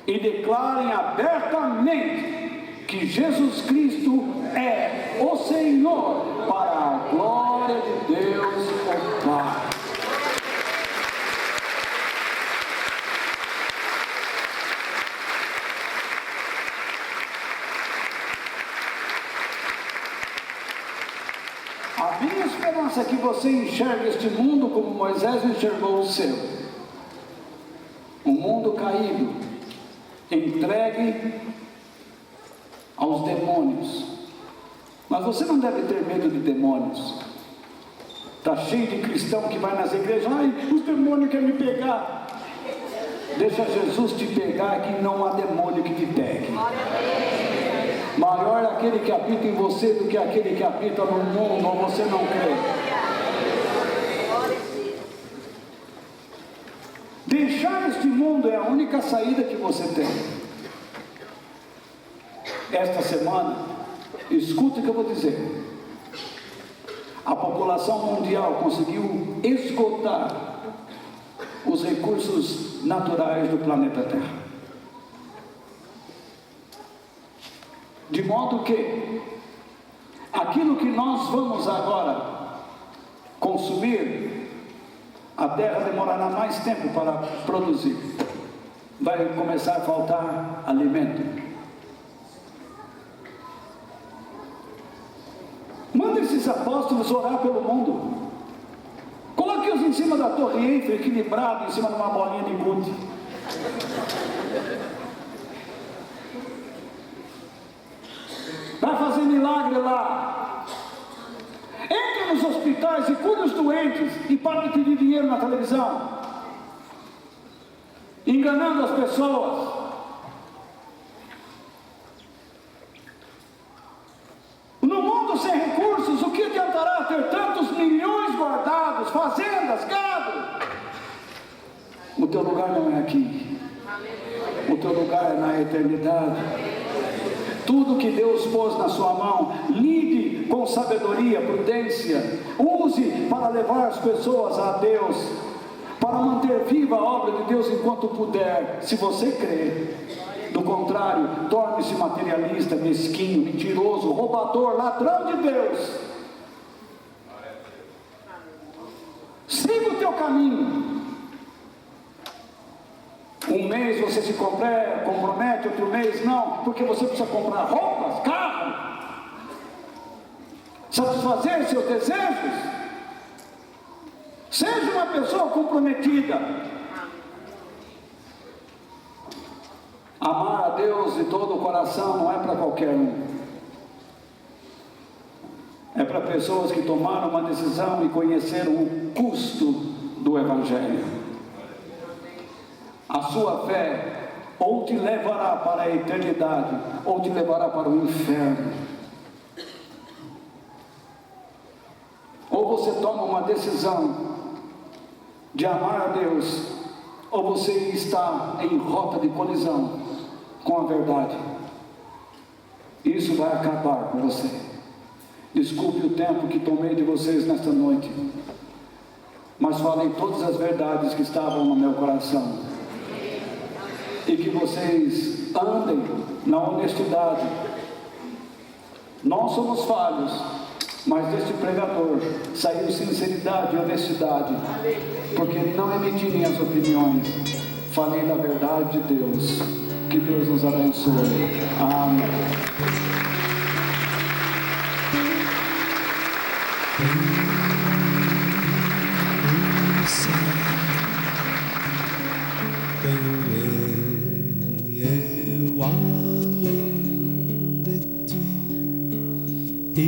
e declarem abertamente que Jesus Cristo é o Senhor, para a glória de Deus o Pai. A minha esperança é que você enxergue este mundo como Moisés enxergou o seu. Um mundo caído, entregue aos demônios. Mas você não deve ter medo de demônios. Está cheio de cristão que vai nas igrejas, ai, os demônios querem me pegar. Deixa Jesus te pegar, que não há demônio que te pegue. Maior é aquele que habita em você do que aquele que habita no mundo, ou você não crê. Deixar este mundo é a única saída que você tem. Esta semana, escute o que eu vou dizer. A população mundial conseguiu esgotar os recursos naturais do planeta Terra. De modo que aquilo que nós vamos agora consumir, a terra demorará mais tempo para produzir. Vai começar a faltar alimento. Manda esses apóstolos orar pelo mundo. Coloque-os em cima da Torre Eiffel, equilibrado em cima de uma bolinha de gude. Vai fazer milagre lá. Entre nos hospitais e cure os doentes, e pare de pedir dinheiro na televisão, enganando as pessoas. No mundo sem recursos, o que adiantará ter tantos milhões guardados, fazendas, gado? O teu lugar não é aqui. O teu lugar é na eternidade. Tudo que Deus pôs na sua mão, lide com sabedoria, prudência, use para levar as pessoas a Deus, para manter viva a obra de Deus enquanto puder, se você crer. Do contrário, torne-se materialista, mesquinho, mentiroso, roubador, ladrão de Deus. Siga o teu caminho. Um mês você se compromete, outro mês não, porque você precisa comprar roupas, carro. satisfazer seus desejos. Seja uma pessoa comprometida. Amar a Deus de todo o coração não é para qualquer um. É para pessoas que tomaram uma decisão e conheceram o custo do Evangelho. A sua fé ou te levará para a eternidade, ou te levará para o inferno. Ou você toma uma decisão de amar a Deus, ou você está em rota de colisão com a verdade. Isso vai acabar com você. Desculpe o tempo que tomei de vocês nesta noite, mas falei todas as verdades que estavam no meu coração. E que vocês andem na honestidade. Nós somos falhos, mas deste pregador saiu sinceridade e honestidade, porque não emiti minhas opiniões, falei da verdade de Deus. Que Deus nos abençoe. Amém. Eu além de ti e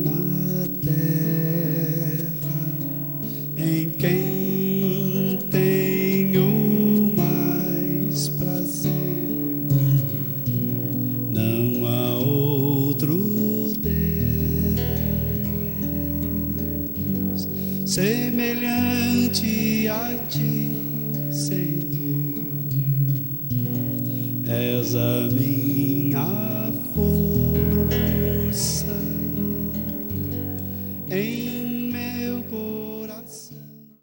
na terra em quem tenho mais prazer, não há outro Deus semelhante a ti, Senhor. És a minha